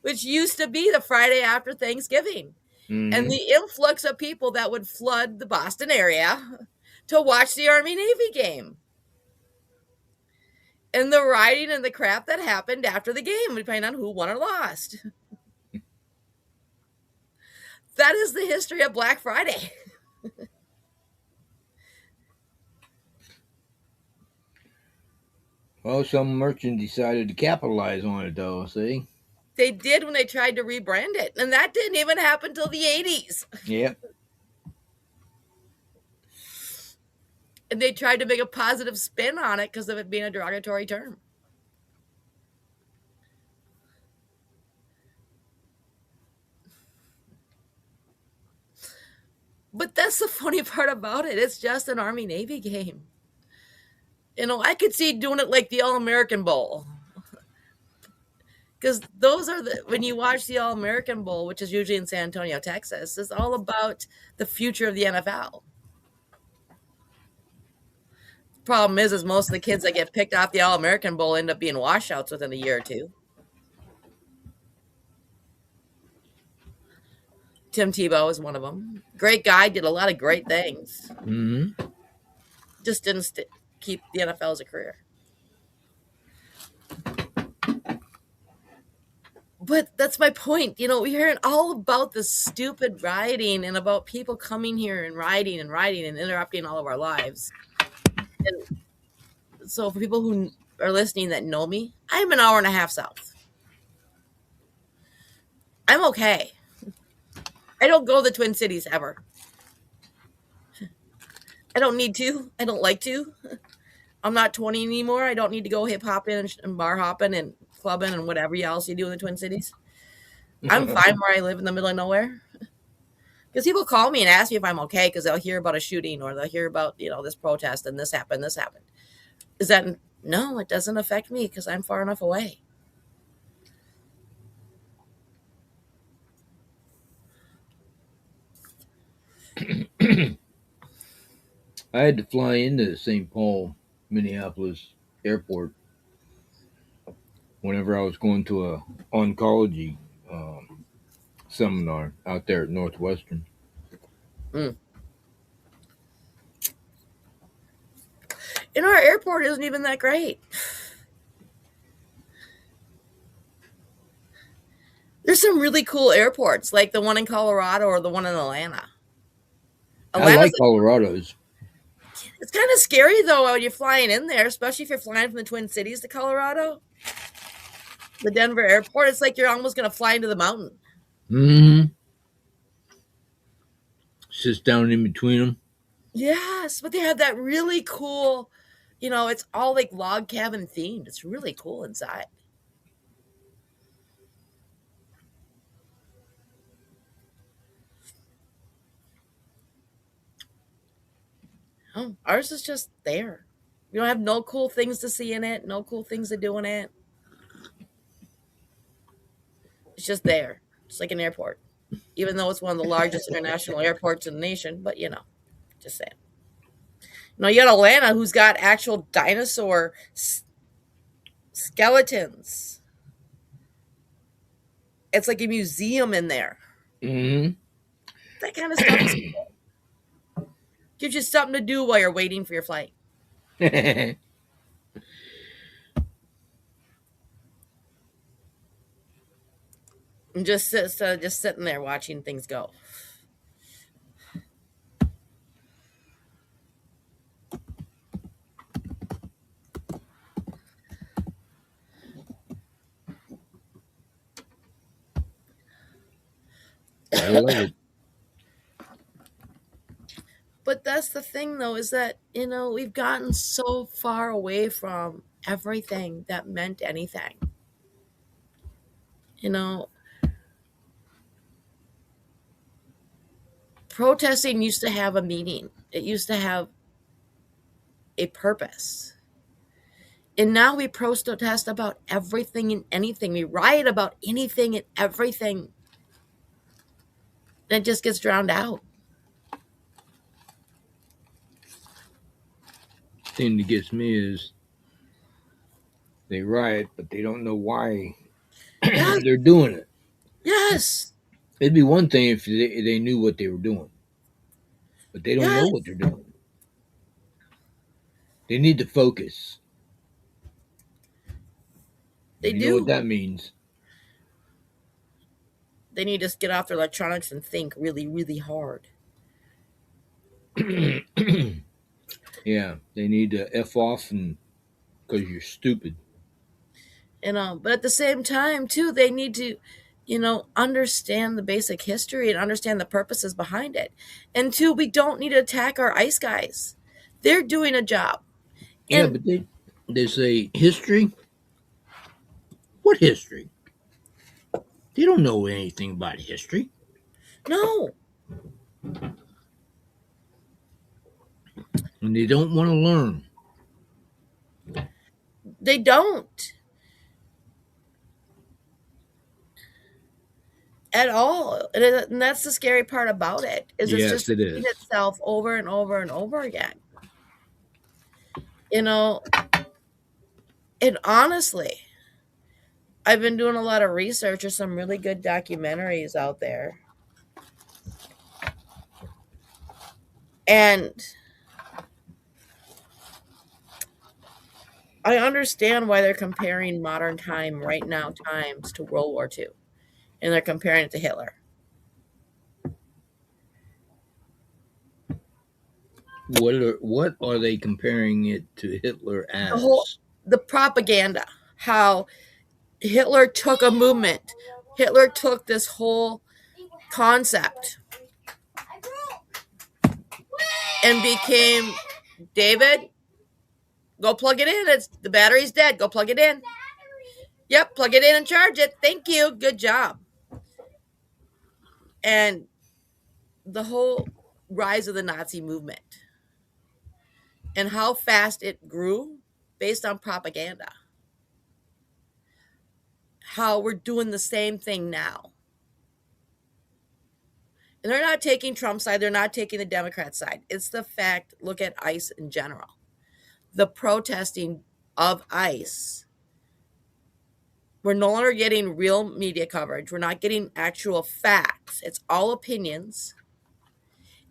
A: which used to be the Friday after Thanksgiving.
D: Mhm.
A: And the influx of people that would flood the Boston area to watch the Army Navy game. And the rioting and the crap that happened after the game, depending on who won or lost. That is the history of Black Friday.
D: Well, some merchant decided to capitalize on it, though. See?
A: They did when they tried to rebrand it. And that didn't even happen till the 80s.
D: Yep.
A: And they tried to make a positive spin on it because of it being a derogatory term. But that's the funny part about it. It's just an Army Navy game. I could see doing it like the All American Bowl. Because those are when you watch the All American Bowl, which is usually in San Antonio, Texas, it's all about the future of the NFL. Problem is most of the kids that get picked off the All American Bowl end up being washouts within a year or two. Tim Tebow is one of them. Great guy, did a lot of great things.
D: Mm-hmm.
A: Just didn't keep the NFL as a career. But that's my point. We're hearing all about this stupid rioting and about people coming here and rioting and interrupting all of our lives. And so for people who are listening that know me, I'm an hour and a half south. I'm okay. I don't go to the Twin Cities ever. I don't need to. I don't like to. I'm not 20 anymore. I don't need to go hip hopping and bar hopping and clubbing and whatever else you do in the Twin Cities. I'm fine where I live in the middle of nowhere. Because people call me and ask me if I'm okay because they'll hear about a shooting or they'll hear about, this protest and this happened. Is that, no, it doesn't affect me because I'm far enough away.
D: I had to fly into St. Paul, Minneapolis airport whenever I was going to a oncology seminar out there at Northwestern.
A: Mm. And our airport isn't even that great. There's some really cool airports, like the one in Colorado or the one in Atlanta.
D: I like Colorado's.
A: It's kind of scary, though, when you're flying in there, especially if you're flying from the Twin Cities to Colorado. The Denver airport, it's like you're almost going to fly into the mountain.
D: Mm-hmm. It's just down in between them.
A: Yes, but they have that really cool, it's all like log cabin themed. It's really cool inside. Oh, ours is just there. We don't have no cool things to see in it, no cool things to do in it. It's just there. It's like an airport, even though it's one of the largest international airports in the nation. But just saying. You got Atlanta, who's got actual dinosaur skeletons. It's like a museum in there.
D: Mm-hmm.
A: That kind of stuff is cool. Gives you something to do while you're waiting for your flight. And just sitting there watching things go.
D: I love it.
A: But that's the thing, though, is that, we've gotten so far away from everything that meant anything. Protesting used to have a meaning. It used to have a purpose. And now we protest about everything and anything. We riot about anything and everything. And it just gets drowned out.
D: The thing that gets me is they riot, but they don't know why
A: Yes.
D: they're doing it.
A: Yes.
D: It'd be one thing if they knew what they were doing, but they don't know what they're doing. They need to focus.
A: They
D: You
A: do.
D: know what that means.
A: They need to get off their electronics and think really, really hard.
D: Yeah, they need to F off and because you're stupid.
A: But at the same time, too, they need to, understand the basic history and understand the purposes behind it. And two, we don't need to attack our ICE guys. They're doing a job.
D: Yeah, but they say history. What history? They don't know anything about history.
A: No.
D: and they don't want to learn.
A: They don't at all. And that's the scary part about it, is it's
D: Yes,
A: just
D: it
A: repeating
D: is.
A: itself over and over and over again. You know, and honestly, I've been doing a lot of research. There's some really good documentaries out there. And I understand why they're comparing modern time, right now times, to World War II. And they're comparing it to Hitler.
D: What are they comparing it to Hitler
A: The whole
D: as?
A: the propaganda, how Hitler took a movement. Hitler took this whole concept and became, David, go plug it in. It's the battery's dead. Go plug it in. Yep, plug it in and charge it. Thank you. Good job. And the whole rise of the Nazi movement and how fast it grew based on propaganda. How we're doing the same thing now. And they're not taking Trump's side, they're not taking the Democrat side. It's the fact, look at ICE in general. The protesting of ICE, we're no longer getting real media coverage. We're not getting actual facts. It's all opinions.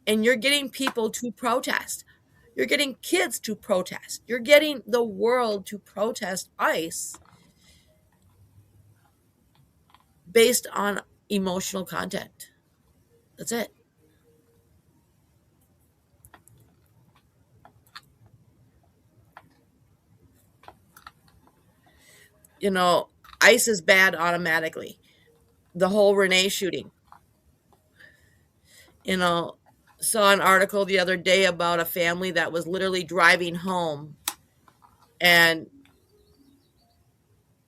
A: And you're getting people to protest. You're getting kids to protest. You're getting the world to protest ICE based on emotional content. That's it. You know, ICE is bad automatically. The whole Renee shooting, you know, saw an article the other day about a family that was literally driving home and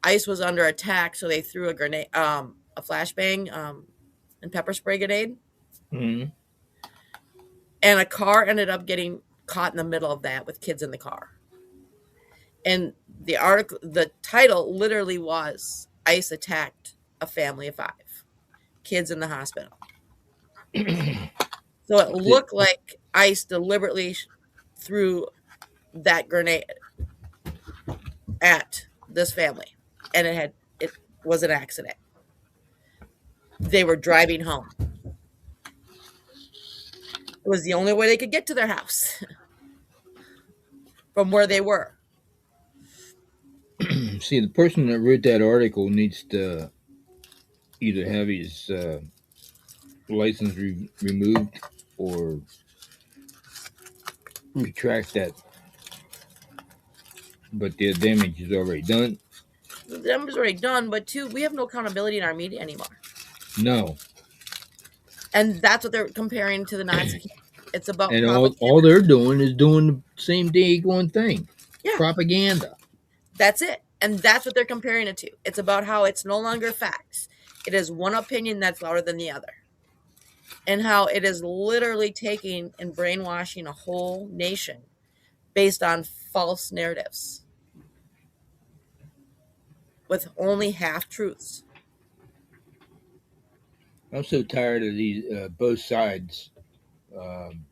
A: ICE was under attack, so they threw a grenade, a flashbang, and pepper spray grenade,
D: Mhm.
A: and a car ended up getting caught in the middle of that with kids in the car. And the title literally was ICE attacked a family of 5, kids in the hospital. So it
D: See,
A: looked like ICE deliberately threw that grenade at this family, and it was an accident. They were driving home. It was the only way they could get to their house from where they were.
D: see, the person that wrote that article needs to either have his license removed or retract that. But the damage is already done.
A: The damage is already done, but two, we have no accountability in our media anymore.
D: No,
A: And that's what they're comparing to the Nazi camp. It's about
D: and
A: propaganda.
D: all they're doing is doing the same daggone thing,
A: Yeah,
D: propaganda.
A: that's it. And that's what they're comparing it to. It's about how it's no longer facts. It is one opinion that's louder than the other. And how it is literally taking and brainwashing a whole nation based on false narratives with only half truths.
D: I'm so tired of these both sides um,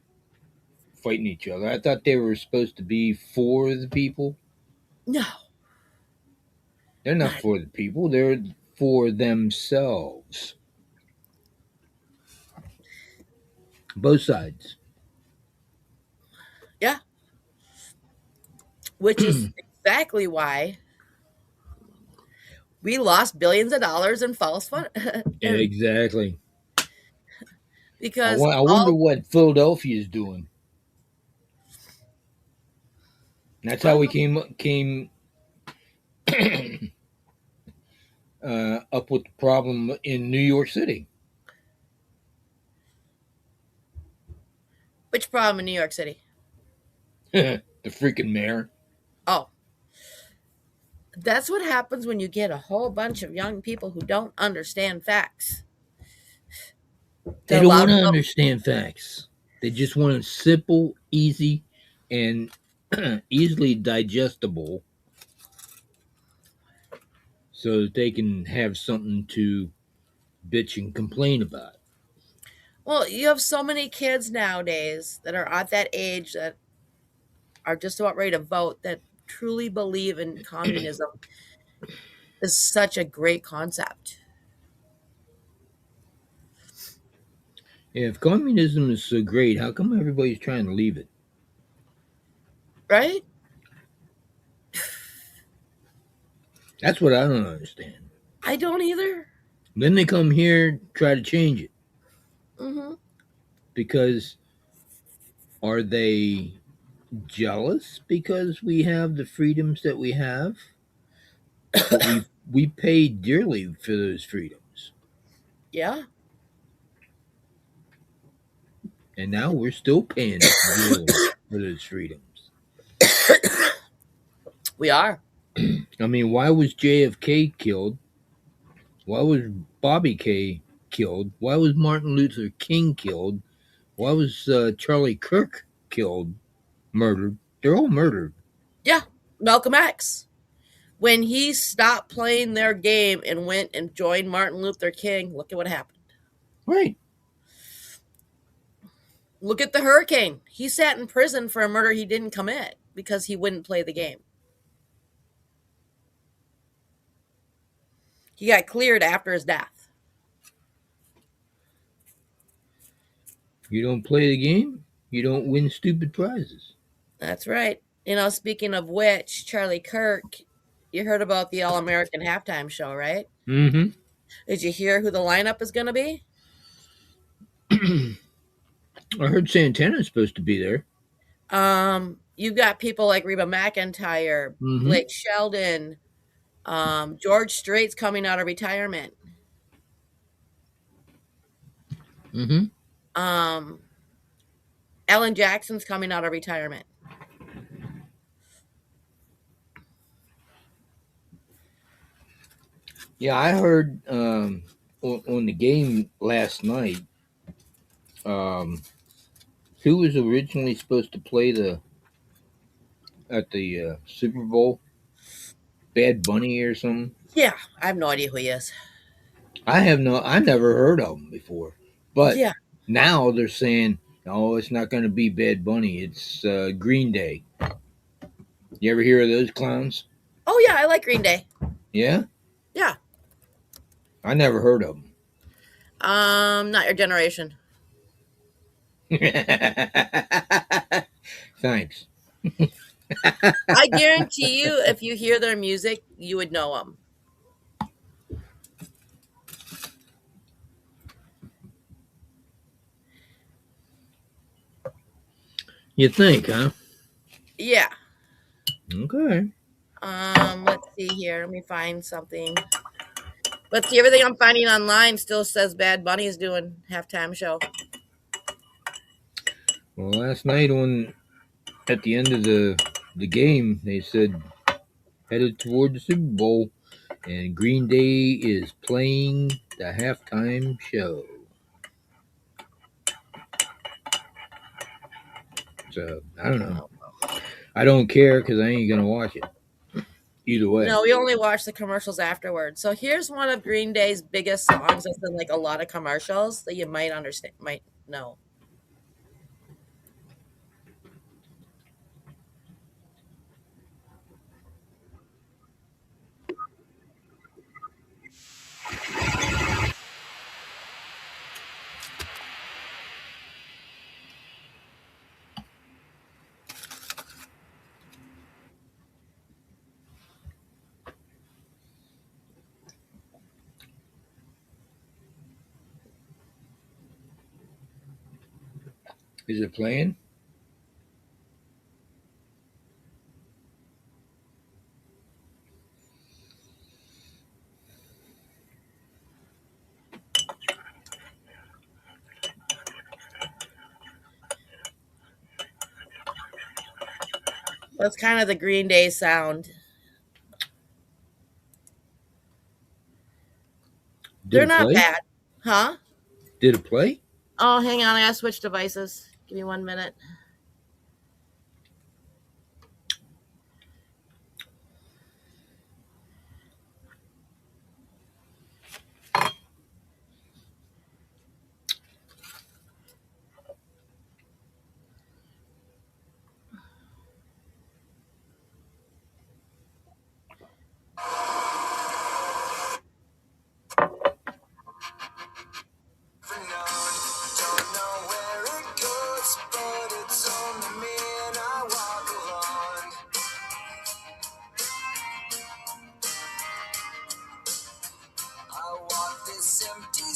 D: fighting each other. I thought they were supposed to be for the people.
A: No,
D: They're not
A: not
D: for the people. They're for themselves. Both sides.
A: yeah, which is exactly why we lost billions of dollars in false fun and
D: Exactly.
A: because
D: I wonder
A: all
D: what Philadelphia is doing. That's
A: I
D: how
A: don't
D: we
A: know
D: came up with the problem in New York City.
A: which problem in New York City.
D: The freaking mayor.
A: Oh, that's what happens when you get a whole bunch of young people who don't understand facts.
D: They
A: They're
D: don't
A: allowed
D: want
A: to
D: to
A: vote.
D: understand facts. They just want a simple, easy. and easily digestible so that they can have something to bitch and complain about.
A: Well, you have so many kids nowadays that are at that age that are just about ready to vote that truly believe in communism is such a great concept,
D: If communism is so great, how come everybody's trying to leave it?
A: right?
D: That's what I don't understand.
A: I don't either.
D: Then they come here try to change it
A: Hmm.
D: because are they jealous because we have the freedoms that we have? But we pay dearly for those freedoms,
A: Yeah,
D: and now we're still paying dearly for those freedoms.
A: we are.
D: I mean, why was JFK killed? Why was Bobby K killed? Why was Martin Luther King killed? Why was Charlie Kirk killed, murdered? They're all murdered.
A: Yeah, Malcolm X. When he stopped playing their game and went and joined Martin Luther King, look at what happened.
D: Right.
A: Look at the hurricane. He sat in prison for a murder he didn't commit because he wouldn't play the game. He got cleared after his death.
D: You don't play the game, you don't win stupid prizes.
A: That's right. Speaking of which, Charlie Kirk, you heard about the All American halftime show, right?
D: Mm-hmm.
A: Did you hear who the lineup is going to be?
D: I heard Santana's supposed to be there.
A: You've got people like Reba McEntire,
D: Mm-hmm.
A: Blake Sheldon, George Strait's coming out of retirement.
D: Mm-hmm.
A: Um, Alan Jackson's coming out of retirement.
D: Yeah, I heard on the game last night. Um, who was originally supposed to play the at the Super Bowl? Bad Bunny or something?
A: Yeah, I have no idea who he is.
D: I never heard of him before. But
A: Yeah.
D: now they're saying, oh, it's not going to be Bad Bunny. It's Green Day. You ever hear of those clowns?
A: Oh yeah, I like Green Day.
D: Yeah,
A: Yeah.
D: I never heard of
A: Not your generation.
D: them. Thanks.
A: I guarantee you, if you hear their music, you would know them.
D: You think, huh?
A: Yeah.
D: Okay.
A: Let's see here. Let me find something. Let's see. Everything I'm finding online still says Bad Bunny is doing halftime show.
D: Well, last night on at the end of the game, they said headed toward the Super Bowl, and Green Day is playing the halftime show. So I don't know. I don't care because I ain't gonna watch it either way.
A: No, we only watch the commercials afterwards. So here's one of Green Day's biggest songs that's in like a lot of commercials that you might understand, might know.
D: Is it playing?
A: That's kind of the Green Day sound.
D: Did
A: They're
D: it
A: not
D: play?
A: bad. Huh?
D: Did it play?
A: Oh, hang on. I gotta switch devices. Give me 1 minute.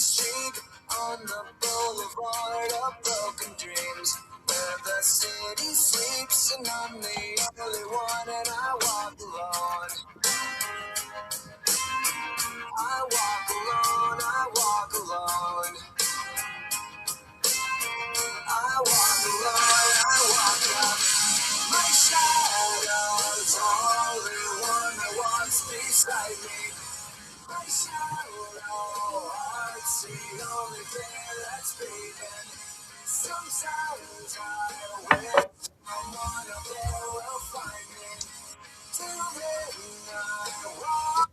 B: street on the boulevard of broken dreams, where the city sleeps and I'm the only one, and I walk alone. I walk alone, I walk alone. I walk alone, I walk up. My shadow's only one that walks beside me. My shadow heart's the only thing that's beating. Sometimes I wish someone up there will find me. Till then I walk.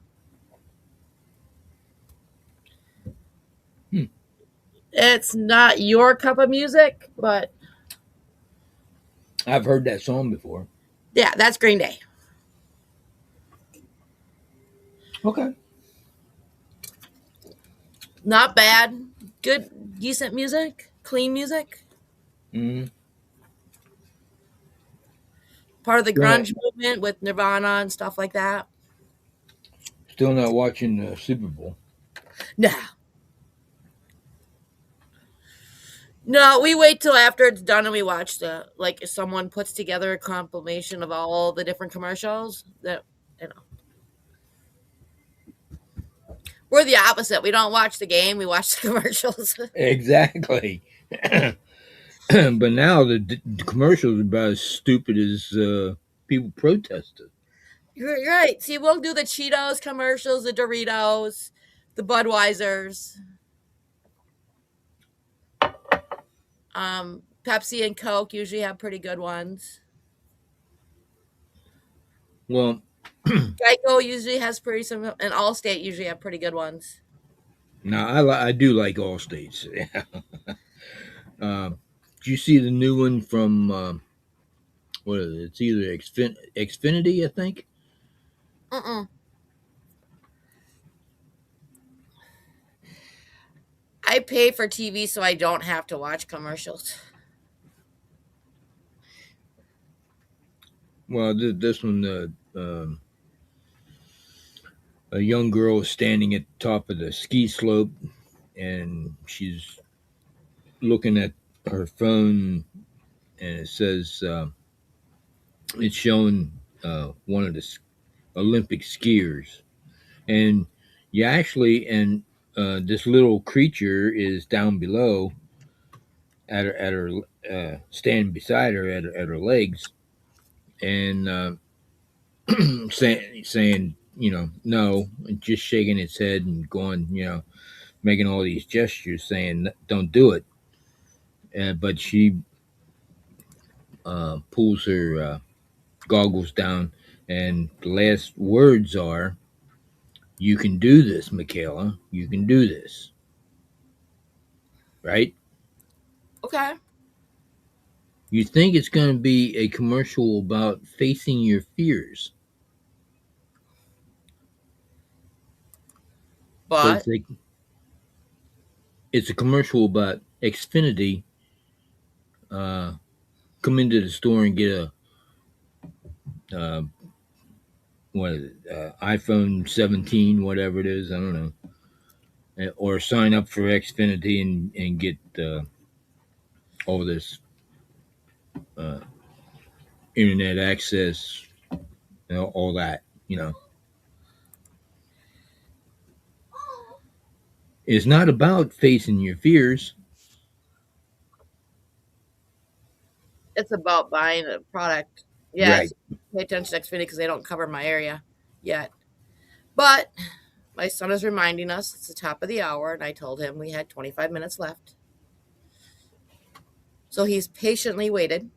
A: It's not your cup of music, but
D: I've heard that song before.
A: yeah, that's Green Day.
D: Okay.
A: Not bad. Good, decent music. Clean music.
D: Mm-hmm.
A: Part of the
D: Still not,
A: grunge movement with Nirvana and stuff like that.
D: still not watching the Super Bowl.
A: No. No, we wait till after it's done and we watch the, like, if someone puts together a compilation of all the different commercials that, you know. We're the opposite. We don't watch the game, we watch the commercials.
D: Exactly. But now the commercials are about as stupid as people protested.
A: You're right. See, we'll do the Cheetos commercials, the Doritos, the Budweisers. Pepsi and Coke usually have pretty good ones.
D: Well,
A: Geico usually has pretty some, and Allstate usually have pretty good ones.
D: now I do like all states. Do you see the new one from what is it? It's either Xfinity, I think.
A: Mm-mm. I pay for TV so I don't have to watch commercials.
D: Well, this one, a young girl is standing at the top of the ski slope, and she's looking at her phone, and it says it's showing one of the Olympic skiers, and you actually and this little creature is down below at her standing beside her at her legs, and saying no, and just shaking its head and going making all these gestures saying don't do it, but she pulls her goggles down, and the last words are, "You can do this, Michaela. You can do this." Right?
A: Okay.
D: You think it's going to be a commercial about facing your fears, but
A: But
D: it's a commercial about Xfinity. Uh, Come into the store and get a uh, what is it, iPhone 17, whatever it is. I don't know, or sign up for Xfinity and get all this uh, internet access, all that. It's not about facing your fears.
A: it's about buying a product.
D: Right.
A: Yes, pay attention to Xfinity because they don't cover my area yet. But my son is reminding us it's the top of the hour, and I told him we had 25 minutes left. So he's patiently waited.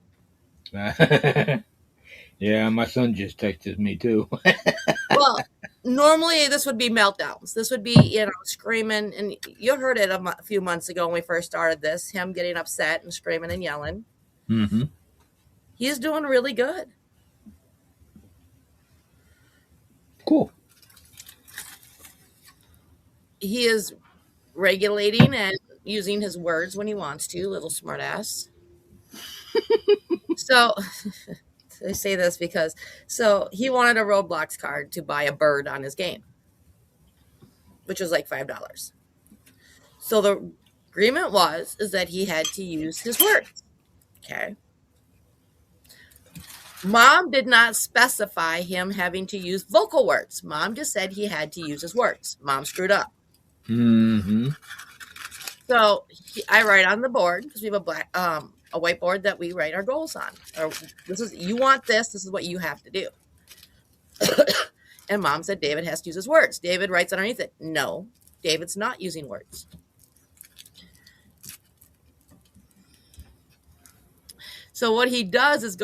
D: Yeah, my son just texted me too.
A: Well, normally this would be meltdowns. This would be, screaming. And you heard it a few months ago when we first started this, him getting upset and screaming and yelling.
D: Mm-hmm.
A: He's doing really good.
D: Cool.
A: He is regulating and using his words when he wants to, little smartass. So I say this because he wanted a Roblox card to buy a bird on his game, which was like $5. So the agreement is that he had to use his words. Okay. Mom did not specify him having to use vocal words. Mom just said he had to use his words. Mom screwed up.
D: Mm-hmm.
A: So I write on the board because we have a whiteboard that we write our goals on. Or you want this. This is what you have to do. And Mom said David has to use his words. David writes underneath it. No, David's not using words. So what he does is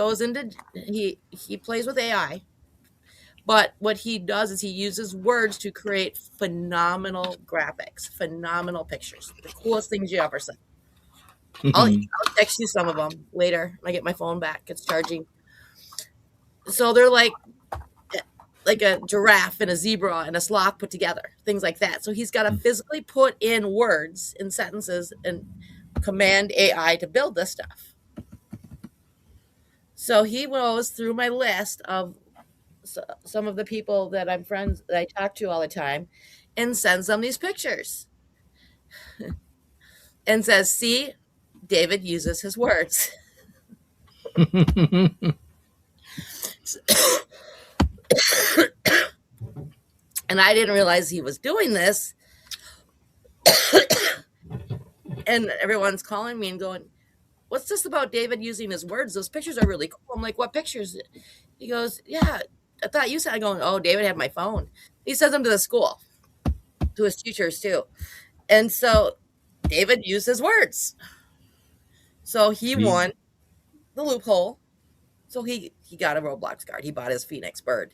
A: he plays with AI, but what he does is he uses words to create phenomenal graphics, phenomenal pictures, the coolest things you ever saw. I'll text you some of them later when I get my phone back. It's charging. So they're like a giraffe and a zebra and a sloth put together, things like that. So he's got to physically put in words in sentences and command AI to build this stuff. So he goes through my list of some of the people that I'm friends that I talk to all the time and sends them these pictures and says, see, David uses his words. And I didn't realize he was doing this. And everyone's calling me and going, what's this about David using his words? Those pictures are really cool. I'm like, what pictures? He goes, yeah, I thought you said. I go, oh, David had my phone. He sends them to the school, to his teachers too. And so David used his words. So he won the loophole. So he got a Roblox card. He bought his Phoenix bird.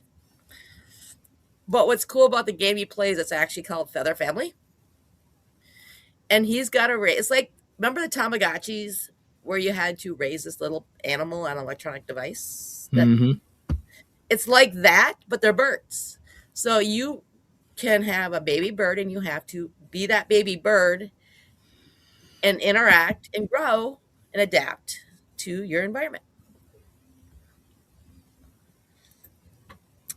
A: But what's cool about the game he plays, it's actually called Feather Family. And he's got to raise, it's like, remember the Tamagotchis where you had to raise this little animal on an electronic device? It's like that, but they're birds. So you can have a baby bird and you have to be that baby bird and interact and grow and adapt to your environment.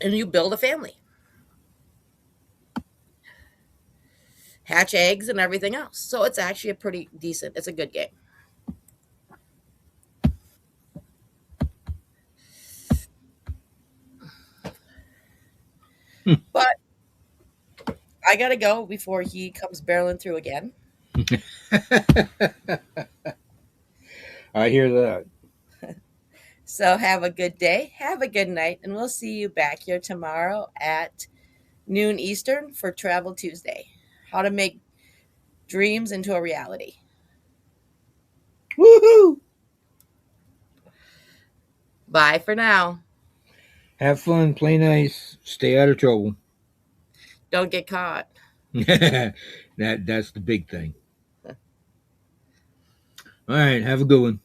A: And you build a family. Hatch eggs and everything else. So it's actually a pretty decent, it's a good game. But I gotta go before he comes barreling through again.
D: I hear that.
A: So have a good day, have a good night, and we'll see you back here tomorrow at noon Eastern for Travel Tuesday. How to make dreams into a reality.
D: Woohoo!
A: Bye for now.
D: Have fun, play nice, stay out of trouble.
A: Don't get caught.
D: That's the big thing. All right, have a good one.